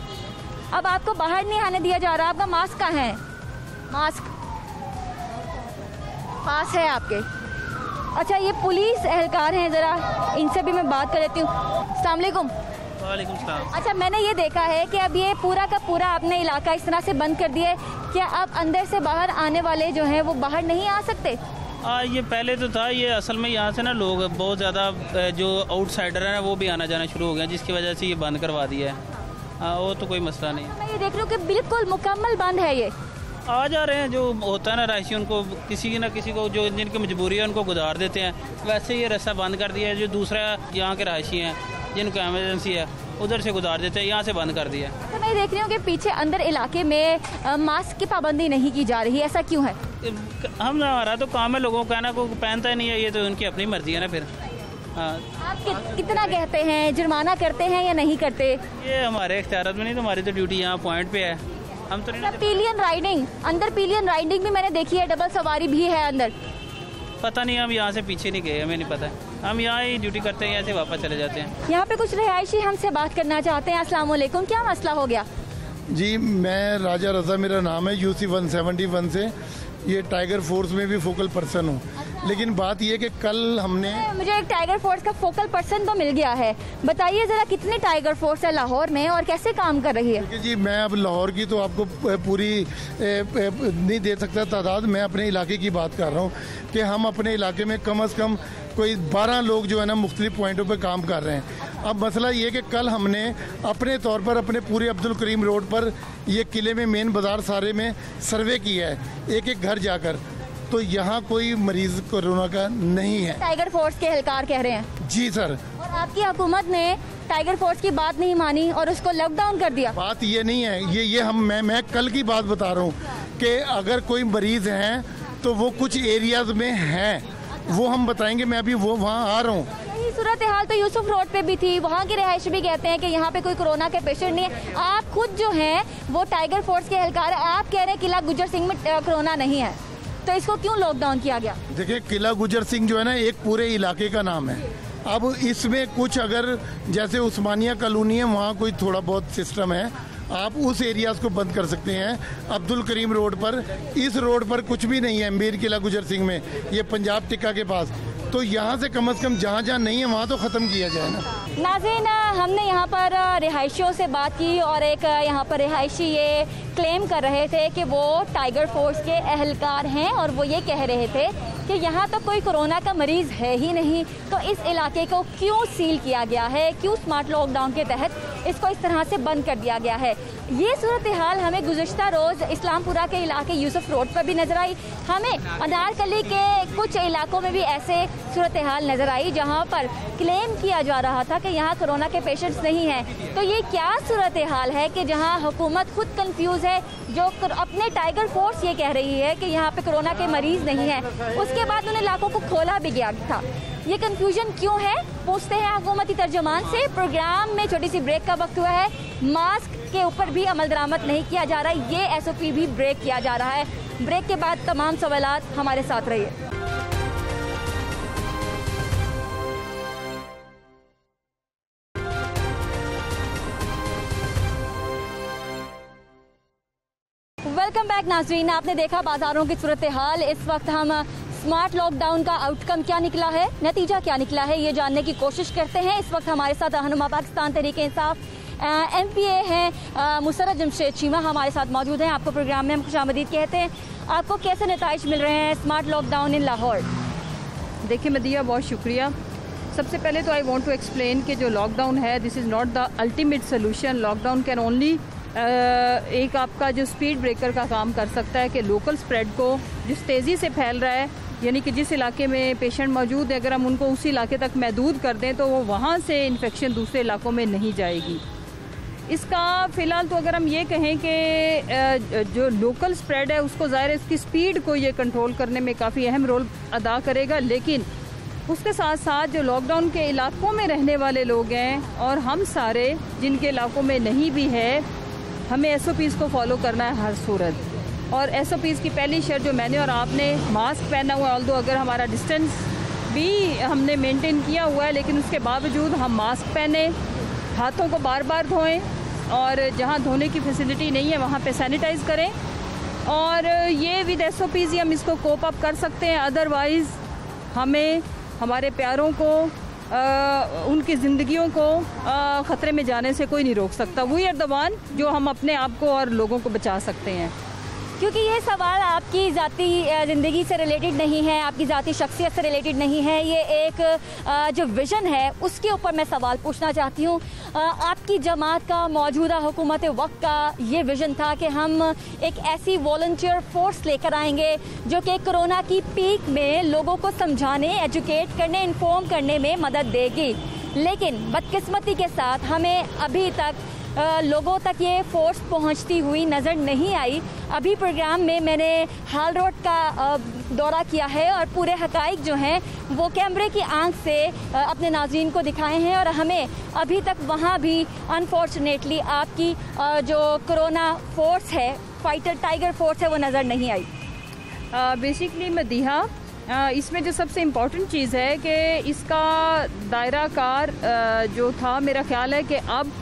अब आपको बाहर नहीं आने दिया जा रहा, आपका मास्क कहाँ है? मास्क पास है आपके? अच्छा, ये पुलिस एहलकार हैं, ज़रा इनसे भी मैं बात कर लेती हूँ। अस्सलाम वालेकुम। वालेकुम सलाम। अच्छा, मैंने ये देखा है कि अब ये पूरा का पूरा आपने इलाका इस तरह से बंद कर दिया है, क्या अब अंदर से बाहर आने वाले जो हैं वो बाहर नहीं आ सकते? ये पहले तो था, ये असल में यहाँ से ना लोग बहुत ज़्यादा जो आउटसाइडर हैं वो भी आना जाना शुरू हो गया, जिसकी वजह से ये बंद करवा दिया है। वो तो कोई मसला नहीं। मैं ये देख रही हूँ कि बिल्कुल मुकम्मल बंद है, ये आ जा रहे हैं जो होता है ना राशि, उनको किसी न किसी को जो जिनकी मजबूरी है उनको गुजार देते हैं। वैसे ये रास्ता बंद कर दिया है, जो दूसरा यहाँ के राशि हैं जिनको एमरजेंसी है उधर से गुजार देते हैं, यहाँ से बंद कर दिया। तो मैं देख रही हूँ कि पीछे अंदर इलाके में मास्क की पाबंदी नहीं की जा रही, ऐसा क्यों है? हमारा तो काम है लोगों का ना, कोई पहनता ही नहीं है, ये तो उनकी अपनी मर्जी है ना। फिर हाँ। आप कितना कहते हैं, जुर्माना करते हैं या नहीं करते? ये हमारे इख्तियार में नहीं, तो हमारी तो ड्यूटी यहाँ पॉइंट पे है, हम तो नहीं। पिलियन राइडिंग, अंदर पिलियन राइडिंग भी मैंने देखी है, डबल सवारी भी है अंदर। पता नहीं, हम यहाँ से पीछे नहीं गए, हमें नहीं पता, हम यहाँ ही ड्यूटी करते हैं, यहाँ से वापस चले जाते हैं। यहाँ पे कुछ रिहायशी हमसे बात करना चाहते हैं। अस्सलाम वालेकुम, क्या मसला हो गया? जी, मैं राजा रज़ा मेरा नाम है, UC 171 से ये टाइगर फोर्स में भी फोकल पर्सन हूँ। लेकिन बात ये कि कल हमने, मुझे एक टाइगर फोर्स का फोकल पर्सन तो मिल गया है, बताइए ज़रा कितने टाइगर फोर्स है लाहौर में और कैसे काम कर रही है? देखिए जी, मैं अब लाहौर की तो आपको पूरी नहीं दे सकता तादाद, मैं अपने इलाके की बात कर रहा हूँ कि हम अपने इलाके में कम से कम कोई 12 लोग जो है ना मुख्तलिफ पॉइंटों पे काम कर रहे हैं। अब मसला ये कि कल हमने अपने तौर पर अपने पूरे अब्दुल करीम रोड पर ये किले में मेन बाज़ार सारे में सर्वे किया है, एक एक घर जाकर, तो यहाँ कोई मरीज कोरोना का नहीं है। टाइगर फोर्स के एहलकार कह रहे हैं? जी सर। और आपकी हुकूमत ने टाइगर फोर्स की बात नहीं मानी और उसको लॉकडाउन कर दिया? बात ये नहीं है, ये मैं कल की बात बता रहा हूँ कि अगर कोई मरीज हैं तो वो कुछ एरियाज में हैं, वो हम बताएंगे, मैं अभी वो वहाँ आ रहा हूँ। यही सूरत हाल तो यूसुफ रोड पे भी थी, वहाँ के रिहायशी भी कहते हैं कि यहाँ पे कोई कोरोना के पेशेंट नहीं है। आप खुद जो हैं वो टाइगर फोर्स के एहलकार, आप कह रहे हैं किला गुजर सिंह में कोरोना नहीं है, तो इसको क्यों लॉकडाउन किया गया? देखिए, किला गुजर सिंह जो है ना एक पूरे इलाके का नाम है। अब इसमें कुछ अगर जैसे उस्मानिया कॉलोनी है, वहाँ कोई थोड़ा बहुत सिस्टम है, आप उस एरियाज को बंद कर सकते हैं। अब्दुल करीम रोड पर, इस रोड पर कुछ भी नहीं है, मीर किला गुजर सिंह में, ये पंजाब टिक्का के पास, तो यहाँ से कम जहाँ जहाँ नहीं है वहाँ तो ख़त्म किया जाए ना। नाज़रीन, हमने यहाँ पर रिहायशियों से बात की और एक यहाँ पर रिहायशी ये क्लेम कर रहे थे कि वो टाइगर फोर्स के एहलकार हैं और वो ये कह रहे थे कि यहाँ तो कोई कोरोना का मरीज़ है ही नहीं, तो इस इलाके को क्यों सील किया गया है, क्यों स्मार्ट लॉकडाउन के तहत इसको इस तरह से बंद कर दिया गया है। ये सूरत हाल हमें गुज़श्ता रोज़ इस्लामपुरा के इलाके यूसुफ रोड पर भी नज़र आई, हमें अनारकली के कुछ इलाकों में भी ऐसे सूरत हाल नज़र आई जहाँ पर क्लेम किया जा रहा था कि यहाँ कोरोना के पेशेंट्स नहीं हैं। तो ये क्या सूरत हाल है कि जहाँ हुकूमत खुद कंफ्यूज है, जो अपने टाइगर फोर्स ये कह रही है कि यहाँ पे कोरोना के मरीज नहीं है, उसके बाद उन इलाकों को खोला भी गया था। ये कंफ्यूजन क्यों है, पूछते हैं हुकूमती तर्जुमान से। प्रोग्राम में छोटी सी ब्रेक का वक्त हुआ है, मास्क के ऊपर भी अमल दरामद नहीं किया जा रहा है, ये SOP भी ब्रेक किया जा रहा है। ब्रेक के बाद तमाम सवालात हमारे साथ रहिए। वेलकम बैक नाज़रीन, आपने देखा बाजारों की सूरत हाल। इस वक्त हम स्मार्ट लॉकडाउन का आउटकम क्या निकला है, नतीजा क्या निकला है, ये जानने की कोशिश करते हैं। इस वक्त हमारे साथ रहनुमा पाकिस्तान तहरीक इंसाफ MPA हैं मुसर्रत जमशेद चीमा हमारे साथ मौजूद हैं। आपको प्रोग्राम में हम खुशामदीद कहते हैं। आपको कैसे नताइज मिल रहे हैं स्मार्ट लॉकडाउन इन लाहौर? देखिए मदिया, बहुत शुक्रिया। सबसे पहले तो आई वांट टू एक्सप्लेन कि जो लॉकडाउन है, this is not the ultimate solution. Lockdown can only एक आपका जो स्पीड ब्रेकर का काम कर सकता है कि लोकल स्प्रेड को जिस तेज़ी से फैल रहा है, यानी कि जिस इलाके में पेशेंट मौजूद है, अगर हम उनको उसी इलाके तक महदूद कर दें तो वो वहाँ से इन्फेक्शन दूसरे इलाकों में नहीं जाएगी। इसका फ़िलहाल तो अगर हम ये कहें कि जो लोकल स्प्रेड है उसको ज़ाहिर है उसकी स्पीड को ये कंट्रोल करने में काफ़ी अहम रोल अदा करेगा, लेकिन उसके साथ साथ जो लॉकडाउन के इलाकों में रहने वाले लोग हैं और हम सारे जिनके इलाकों में नहीं भी है, हमें SOPs को फॉलो करना है हर सूरत। और SOPs की पहली शर्त जो मैंने और आपने मास्क पहना हुआ है, ऑल्दो अगर हमारा डिस्टेंस भी हमने मेंटेन किया हुआ है, लेकिन उसके बावजूद हम मास्क पहने, हाथों को बार बार धोएं और जहाँ धोने की फैसिलिटी नहीं है वहाँ पे सैनिटाइज़ करें। और ये विद SOPs ही हम इसको कोप अप कर सकते हैं। अदरवाइज़ हमें हमारे प्यारों को उनकी ज़िंदगियों को ख़तरे में जाने से कोई नहीं रोक सकता। वी आर द वन जो हम अपने आप को और लोगों को बचा सकते हैं। क्योंकि ये सवाल आपकी ज़ाती ज़िंदगी से रिलेटेड नहीं है, आपकी ज़ाती शख्सियत से रिलेटेड नहीं है, ये एक जो विज़न है उसके ऊपर मैं सवाल पूछना चाहती हूँ। आपकी जमात का, मौजूदा हुकूमत वक्त का ये विज़न था कि हम एक ऐसी वॉलंटियर फोर्स लेकर आएंगे जो कि कोरोना की पीक में लोगों को समझाने, एजुकेट करने, इन्फॉर्म करने में मदद देगी। लेकिन बदकिस्मती के साथ हमें अभी तक लोगों तक ये फोर्स पहुंचती हुई नज़र नहीं आई अभी प्रोग्राम में मैंने हाल रोड का दौरा किया है और पूरे हकाइक जो हैं वो कैमरे की आंख से अपने नाज़रीन को दिखाए हैं और हमें अभी तक वहाँ भी अनफॉर्चुनेटली आपकी जो कोरोना फोर्स है, फाइटर टाइगर फोर्स है, वो नज़र नहीं आई। बेसिकली मदीहा, इसमें जो सबसे इम्पॉर्टेंट चीज़ है कि इसका दायरा कार जो था, मेरा ख्याल है कि अब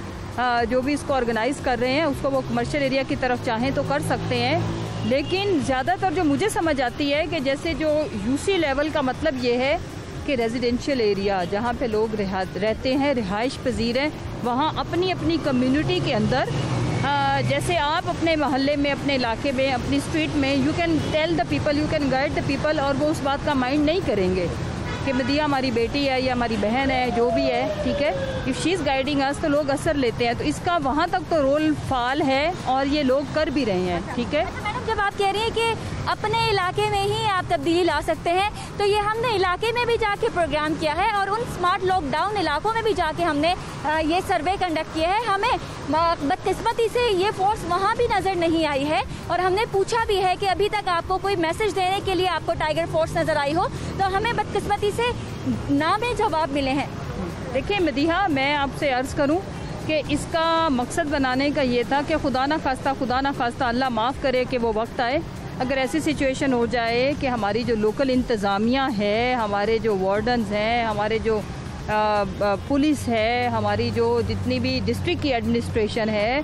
जो भी इसको ऑर्गेनाइज़ कर रहे हैं उसको वो कमर्शियल एरिया की तरफ चाहें तो कर सकते हैं, लेकिन ज़्यादातर जो मुझे समझ आती है कि जैसे जो यूसी लेवल का मतलब ये है कि रेजिडेंशियल एरिया जहाँ पे लोग रहते हैं, रिहाइश पजीर हैं, वहाँ अपनी अपनी कम्युनिटी के अंदर जैसे आप अपने मोहल्ले में, अपने इलाके में, अपनी स्ट्रीट में you can tell the people, you can guide the people, और वो उस बात का माइंड नहीं करेंगे कि मदीहा हमारी बेटी है या हमारी बहन है, जो भी है, ठीक है, इफ़ शी इज़ गाइडिंग अस, तो लोग असर लेते हैं। तो इसका वहाँ तक तो रोल फाल है और ये लोग कर भी रहे हैं, ठीक है। मैडम, जब आप कह रही हैं कि अपने इलाके में ही आप तब्दीली ला सकते हैं, तो ये हमने इलाके में भी जाके प्रोग्राम किया है और उन स्मार्ट लॉकडाउन इलाकों में भी जाके हमने ये सर्वे कंडक्ट किया है। हमें बदकिस्मती से ये फोर्स वहाँ भी नज़र नहीं आई है और हमने पूछा भी है कि अभी तक आपको कोई मैसेज देने के लिए आपको टाइगर फोर्स नज़र आई हो, तो हमें बदकिस्मती से ना में जवाब मिले हैं। देखिए मदीहा, मैं आपसे अर्ज़ करूं कि इसका मकसद बनाने का ये था कि खुदा ना खास्ता अल्लाह माफ़ करे कि वो वक्त आए, अगर ऐसी सिचुएशन हो जाए कि हमारी जो लोकल इंतज़ामिया है, हमारे जो वार्डन्स हैं, हमारे जो पुलिस है, हमारी जो जितनी भी डिस्ट्रिक्ट की एडमिनिस्ट्रेशन है,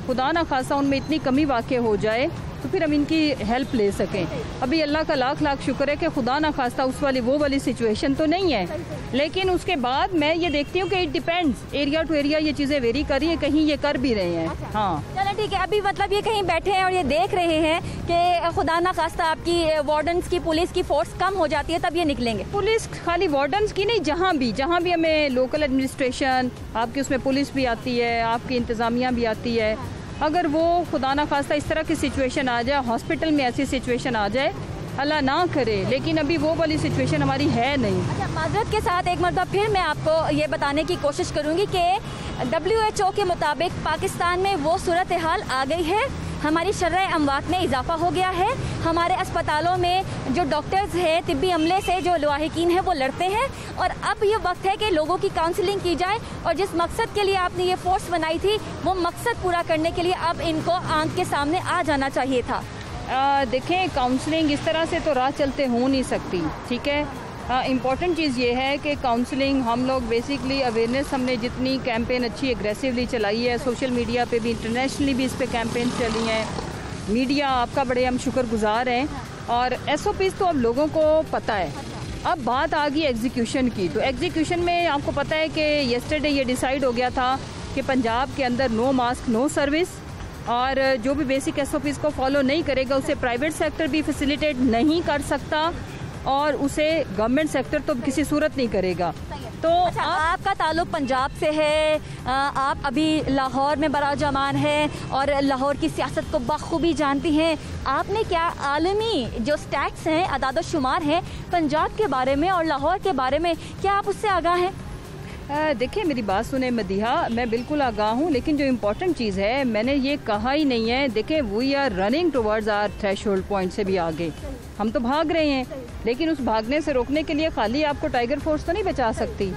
खुदा ना खास्ता उनमें इतनी कमी वाक़ई हो जाए तो फिर हम इनकी हेल्प ले सकें। अभी अल्लाह का लाख लाख शुक्र है कि खुदा ना खास्ता वो वाली सिचुएशन तो नहीं है, लेकिन उसके बाद मैं ये देखती हूँ कि it depends, area to area ये चीज़ें वेरी कर रही है, कहीं ये कर भी रहे हैं। हाँ, चलो ठीक है। अभी मतलब ये कहीं बैठे हैं और ये देख रहे हैं कि खुदा ना खास्ता आपकी वार्डन्स की, पुलिस की फोर्स कम हो जाती है, तब ये निकलेंगे। पुलिस खाली वार्डन्स की नहीं, जहाँ भी हमें लोकल एडमिनिस्ट्रेशन, आपकी उसमें पुलिस भी आती है, आपकी इंतज़ामिया भी आती है, अगर वो खुदा ना खास्ता इस तरह की सिचुएशन आ जाए, हॉस्पिटल में ऐसी सिचुएशन आ जाए, अल्लाह ना करे, लेकिन अभी वो वाली सिचुएशन हमारी है नहीं। अच्छा, माजरत के साथ एक मरतबा फिर मैं आपको ये बताने की कोशिश करूँगी कि WHO के मुताबिक पाकिस्तान में वो सूरत हाल आ गई है, हमारी शर्ह अमवात में इजाफा हो गया है, हमारे अस्पतालों में जो डॉक्टर्स हैं, तिब्बी अमले से जो लवाहिकीन हैं वो लड़ते हैं, और अब ये वक्त है कि लोगों की काउंसलिंग की जाए और जिस मकसद के लिए आपने ये फोर्स बनाई थी वो मकसद पूरा करने के लिए अब इनको आंख के सामने आ जाना चाहिए था। देखें, काउंसलिंग इस तरह से तो राह चलते हो नहीं सकती, ठीक है। इम्पॉर्टेंट चीज़ ये है कि काउंसलिंग हम लोग बेसिकली अवेयरनेस, हमने जितनी कैंपेन अच्छी एग्रेसिवली चलाई है, सोशल मीडिया पे भी, इंटरनेशनली भी इस पे कैंपेन चली हैं, मीडिया आपका बड़े हम शुक्रगुजार हैं, और SOPs तो अब लोगों को पता है। अब बात आ गई एग्जीक्यूशन की, तो एग्जीक्यूशन में आपको पता है कि येस्टरडे ये डिसाइड हो गया था कि पंजाब के अंदर नो मास्क नो सर्विस, और जो भी बेसिक SOPs को फॉलो नहीं करेगा उसे प्राइवेट सेक्टर भी फैसिलिटेट नहीं कर सकता और उसे गवर्नमेंट सेक्टर तो किसी सूरत नहीं करेगा। तो अच्छा, आपका ताल्लुक पंजाब से है, आप अभी लाहौर में बराजमान हैं और लाहौर की सियासत को बखूबी जानती हैं, आपने क्या आलमी जो स्टैट्स हैं, अदाद शुमार हैं पंजाब के बारे में और लाहौर के बारे में, क्या आप उससे आगाह हैं? देखिए, मेरी बात सुने मदीहा, मैं बिल्कुल आगाह हूँ, लेकिन जो इम्पोर्टेंट चीज़ है, मैंने ये कहा ही नहीं है, देखें we are running towards our threshold point से भी आगे, हम तो भाग रहे हैं, लेकिन उस भागने से रोकने के लिए खाली आपको टाइगर फोर्स तो नहीं बचा सकती।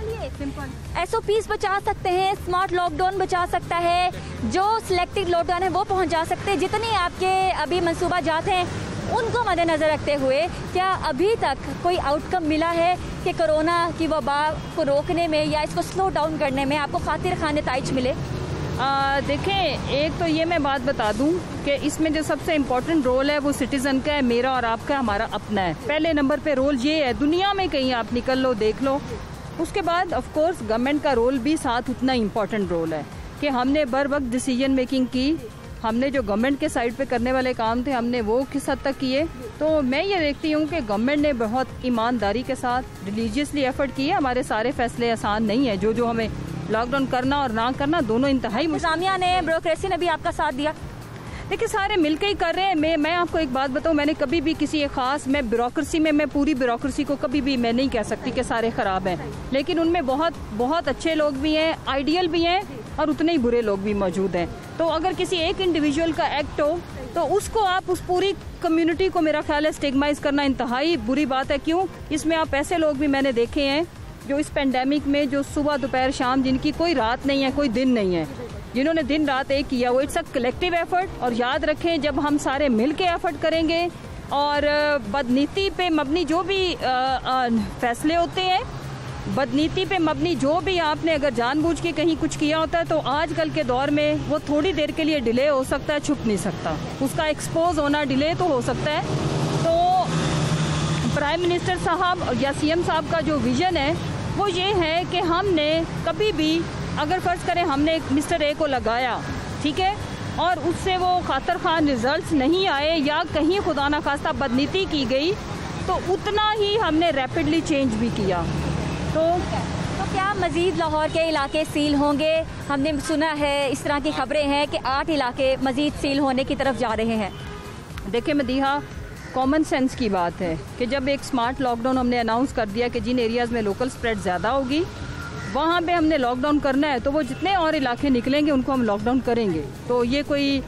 SOPs बचा सकते हैं, स्मार्ट लॉकडाउन बचा सकता है, जो सिलेक्टेड लॉकडाउन है वो पहुंचा सकते हैं, जितनी आपके अभी मंसूबा जात हैं उनको मद्देनज़र रखते हुए क्या अभी तक कोई आउटकम मिला है कि कोरोना की वबा को रोकने में या इसको स्लो डाउन करने में आपको खातिर खां नताइज मिले? देखें, एक तो ये मैं बात बता दूं कि इसमें जो सबसे इम्पोर्टेंट रोल है वो सिटीज़न का है, मेरा और आपका, हमारा अपना है। पहले नंबर पे रोल ये है, दुनिया में कहीं आप निकल लो देख लो, उसके बाद ऑफ कोर्स गवर्नमेंट का रोल भी साथ उतना इम्पोर्टेंट रोल है कि हमने बर वक्त डिसीजन मेकिंग की, हमने जो गवर्नमेंट के साइड पे करने वाले काम थे हमने वो किस हद तक किए। तो मैं ये देखती हूँ कि गवर्नमेंट ने बहुत ईमानदारी के साथ रिलीजियसली एफर्ट किए। हमारे सारे फैसले आसान नहीं है, जो हमें लॉकडाउन करना और ना करना दोनों इंतहाई। इंतज़ामिया ने, ब्यूरोक्रेसी ने भी आपका साथ दिया? देखिए, सारे मिलकर ही कर रहे हैं। मैं आपको एक बात बताऊं, मैंने कभी भी किसी एक खास, मैं ब्यूरोक्रेसी में, मैं पूरी ब्यूरोक्रेसी को कभी भी मैं नहीं कह सकती कि सारे खराब हैं, लेकिन उनमें बहुत बहुत अच्छे लोग भी हैं, आइडियल भी हैं और उतने ही बुरे लोग भी मौजूद हैं। तो अगर किसी एक इंडिविजुअल का एक्ट हो तो उसको आप उस पूरी कम्युनिटी को मेरा ख्याल है स्टिग्माइज करना इंतहाई बुरी बात है। क्यों? इसमें आप ऐसे लोग भी मैंने देखे हैं जो इस पेंडेमिक में जो सुबह दोपहर शाम जिनकी कोई रात नहीं है कोई दिन नहीं है, जिन्होंने दिन रात एक किया। वो इट्स अ कलेक्टिव एफर्ट। और याद रखें जब हम सारे मिल के एफर्ट करेंगे और बदनीति पे मबनी जो भी फैसले होते हैं, बदनीति पे मबनी जो भी आपने अगर जानबूझ के कहीं कुछ किया होता है तो आजकल के दौर में वो थोड़ी देर के लिए डिले हो सकता है, छुप नहीं सकता। उसका एक्सपोज होना डिले तो हो सकता है। तो प्राइम मिनिस्टर साहब या सीएम साहब का जो विजन है वो ये है कि हमने कभी भी अगर फ़र्ज़ करें हमने एक मिस्टर ए को लगाया, ठीक है, और उससे वो खातर खान रिजल्ट्स नहीं आए या कहीं खुदा ना खास्ता बदनीति की गई तो उतना ही हमने रैपिडली चेंज भी किया। तो क्या मज़ीद लाहौर के इलाके सील होंगे? हमने सुना है इस तरह की खबरें हैं कि 8 इलाके मज़ीद सील होने की तरफ जा रहे हैं। देखिए मदीहा, कॉमन सेंस की बात है कि जब एक स्मार्ट लॉकडाउन हमने अनाउंस कर दिया कि जिन एरियाज़ में लोकल स्प्रेड ज़्यादा होगी वहाँ पे हमने लॉकडाउन करना है, तो वो जितने और इलाके निकलेंगे उनको हम लॉकडाउन करेंगे। तो ये कोई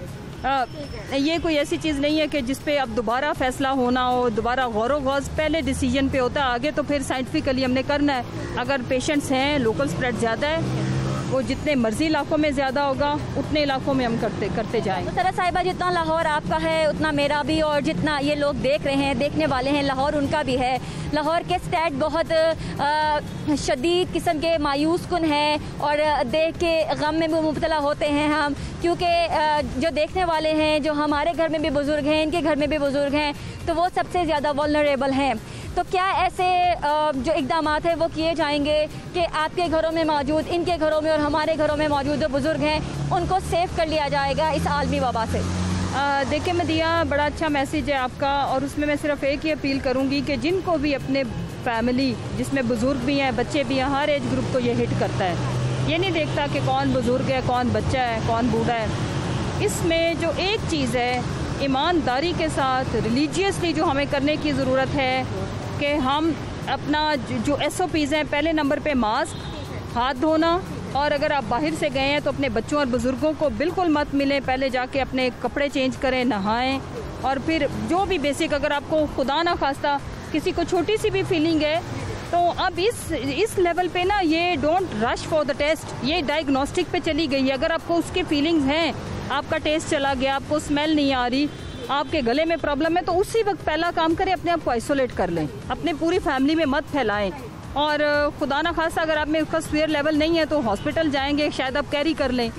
ऐसी चीज़ नहीं है कि जिस पे अब दोबारा फैसला होना हो, दोबारा गौर गौज पहले डिसीजन पे होता है, आगे तो फिर साइंटिफिकली हमने करना है। अगर पेशेंट्स हैं, लोकल स्प्रेड ज़्यादा है, वो जितने मर्जी इलाकों में ज़्यादा होगा उतने इलाकों में हम करते जाएंगे। तो सरा साहिबा, जितना लाहौर आपका है उतना मेरा भी, और जितना ये लोग देख रहे हैं, देखने वाले हैं, लाहौर उनका भी है। लाहौर के स्टेट बहुत शदीद किस्म के मायूस कुन हैं और देख के गम में भी मुब्तला होते हैं हम, क्योंकि जो देखने वाले हैं, जो हमारे घर में भी बुज़ुर्ग हैं, इनके घर में भी बुज़ुर्ग हैं, तो वो सबसे ज़्यादा वल्नरेबल हैं। तो क्या ऐसे जो इक़दाम हैं वो किए जाएंगे कि आपके घरों में मौजूद, इनके घरों में और हमारे घरों में मौजूद जो बुज़ुर्ग हैं उनको सेव कर लिया जाएगा इस आलमी वबा से? देखिए मदिया, बड़ा अच्छा मैसेज है आपका, और उसमें मैं सिर्फ एक ही अपील करूंगी कि जिनको भी अपने फैमिली जिसमें बुज़ुर्ग भी हैं, बच्चे भी हैं, हर एज ग्रुप को ये हिट करता है। ये नहीं देखता कि कौन बुज़ुर्ग है, कौन बच्चा है, कौन बूढ़ा है। इसमें जो एक चीज़ है, ईमानदारी के साथ रिलीजियसली जो हमें करने की ज़रूरत है कि हम अपना जो SOPs हैं, पहले नंबर पे मास्क, हाथ धोना, और अगर आप बाहर से गए हैं तो अपने बच्चों और बुज़ुर्गों को बिल्कुल मत मिलें, पहले जाके अपने कपड़े चेंज करें, नहाएं, और फिर जो भी बेसिक, अगर आपको खुदा ना खास्ता किसी को छोटी सी भी फीलिंग है तो अब इस लेवल पे ना ये don't rush for the test, ये डायग्नोस्टिक पे चली गई है। अगर आपको उसकी फीलिंग्स हैं, आपका टेस्ट चला गया, आपको स्मेल नहीं आ रही, आपके गले में प्रॉब्लम है, तो उसी वक्त पहला काम करें, अपने आप को आइसोलेट कर लें, अपने पूरी फैमिली में मत फैलाएं। और खुदा ना खासा अगर आप में उसका सीवियर लेवल नहीं है तो हॉस्पिटल जाएंगे, शायद आप कैरी कर लें,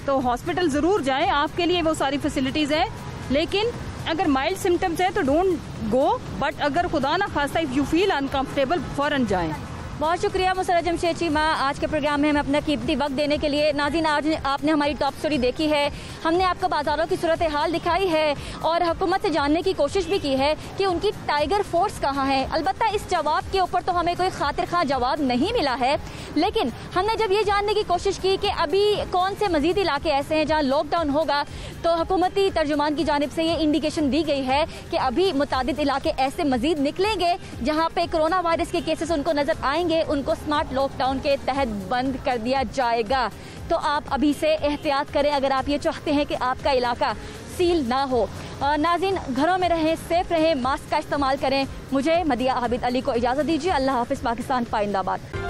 तो हॉस्पिटल ज़रूर जाएं, आपके लिए वो सारी फैसिलिटीज़ हैं। लेकिन अगर माइल्ड सिम्टम्स हैं तो डोंट गो, बट अगर खुदा ना खासा इफ़ यू फील अनकम्फर्टेबल फ़ौरन जाएं। बहुत शुक्रिया मुसर्रत जमशेद चीमा, आज के प्रोग्राम में हमें अपना कीमती वक्त देने के लिए। नाज़रीन, आज आपने हमारी टॉप स्टोरी देखी है, हमने आपको बाज़ारों की सूरत हाल दिखाई है और हुकूमत से जानने की कोशिश भी की है कि उनकी टाइगर फोर्स कहाँ है। अलबत्ता इस जवाब के ऊपर तो हमें कोई खातिर खा जवाब नहीं मिला है, लेकिन हमने जब ये जानने की कोशिश की कि अभी कौन से मज़ीद इलाके ऐसे हैं जहाँ लॉकडाउन होगा, तो हुकूमती तर्जुमान की जानिब से ये इंडिकेशन दी गई है कि अभी मुतादिद इलाके ऐसे मज़ीद निकलेंगे जहाँ पे कोरोना वायरस के केसेस उनको नज़र आएंगे, उनको स्मार्ट लॉकडाउन के तहत बंद कर दिया जाएगा। तो आप अभी से एहतियात करें अगर आप ये चाहते हैं कि आपका इलाका सील ना हो। नाज़रीन, घरों में रहें, सेफ रहें, मास्क का इस्तेमाल करें। मुझे मदिया आबिद अली को इजाज़त दीजिए। अल्लाह हाफिज़। पाकिस्तान पाइंदाबाद।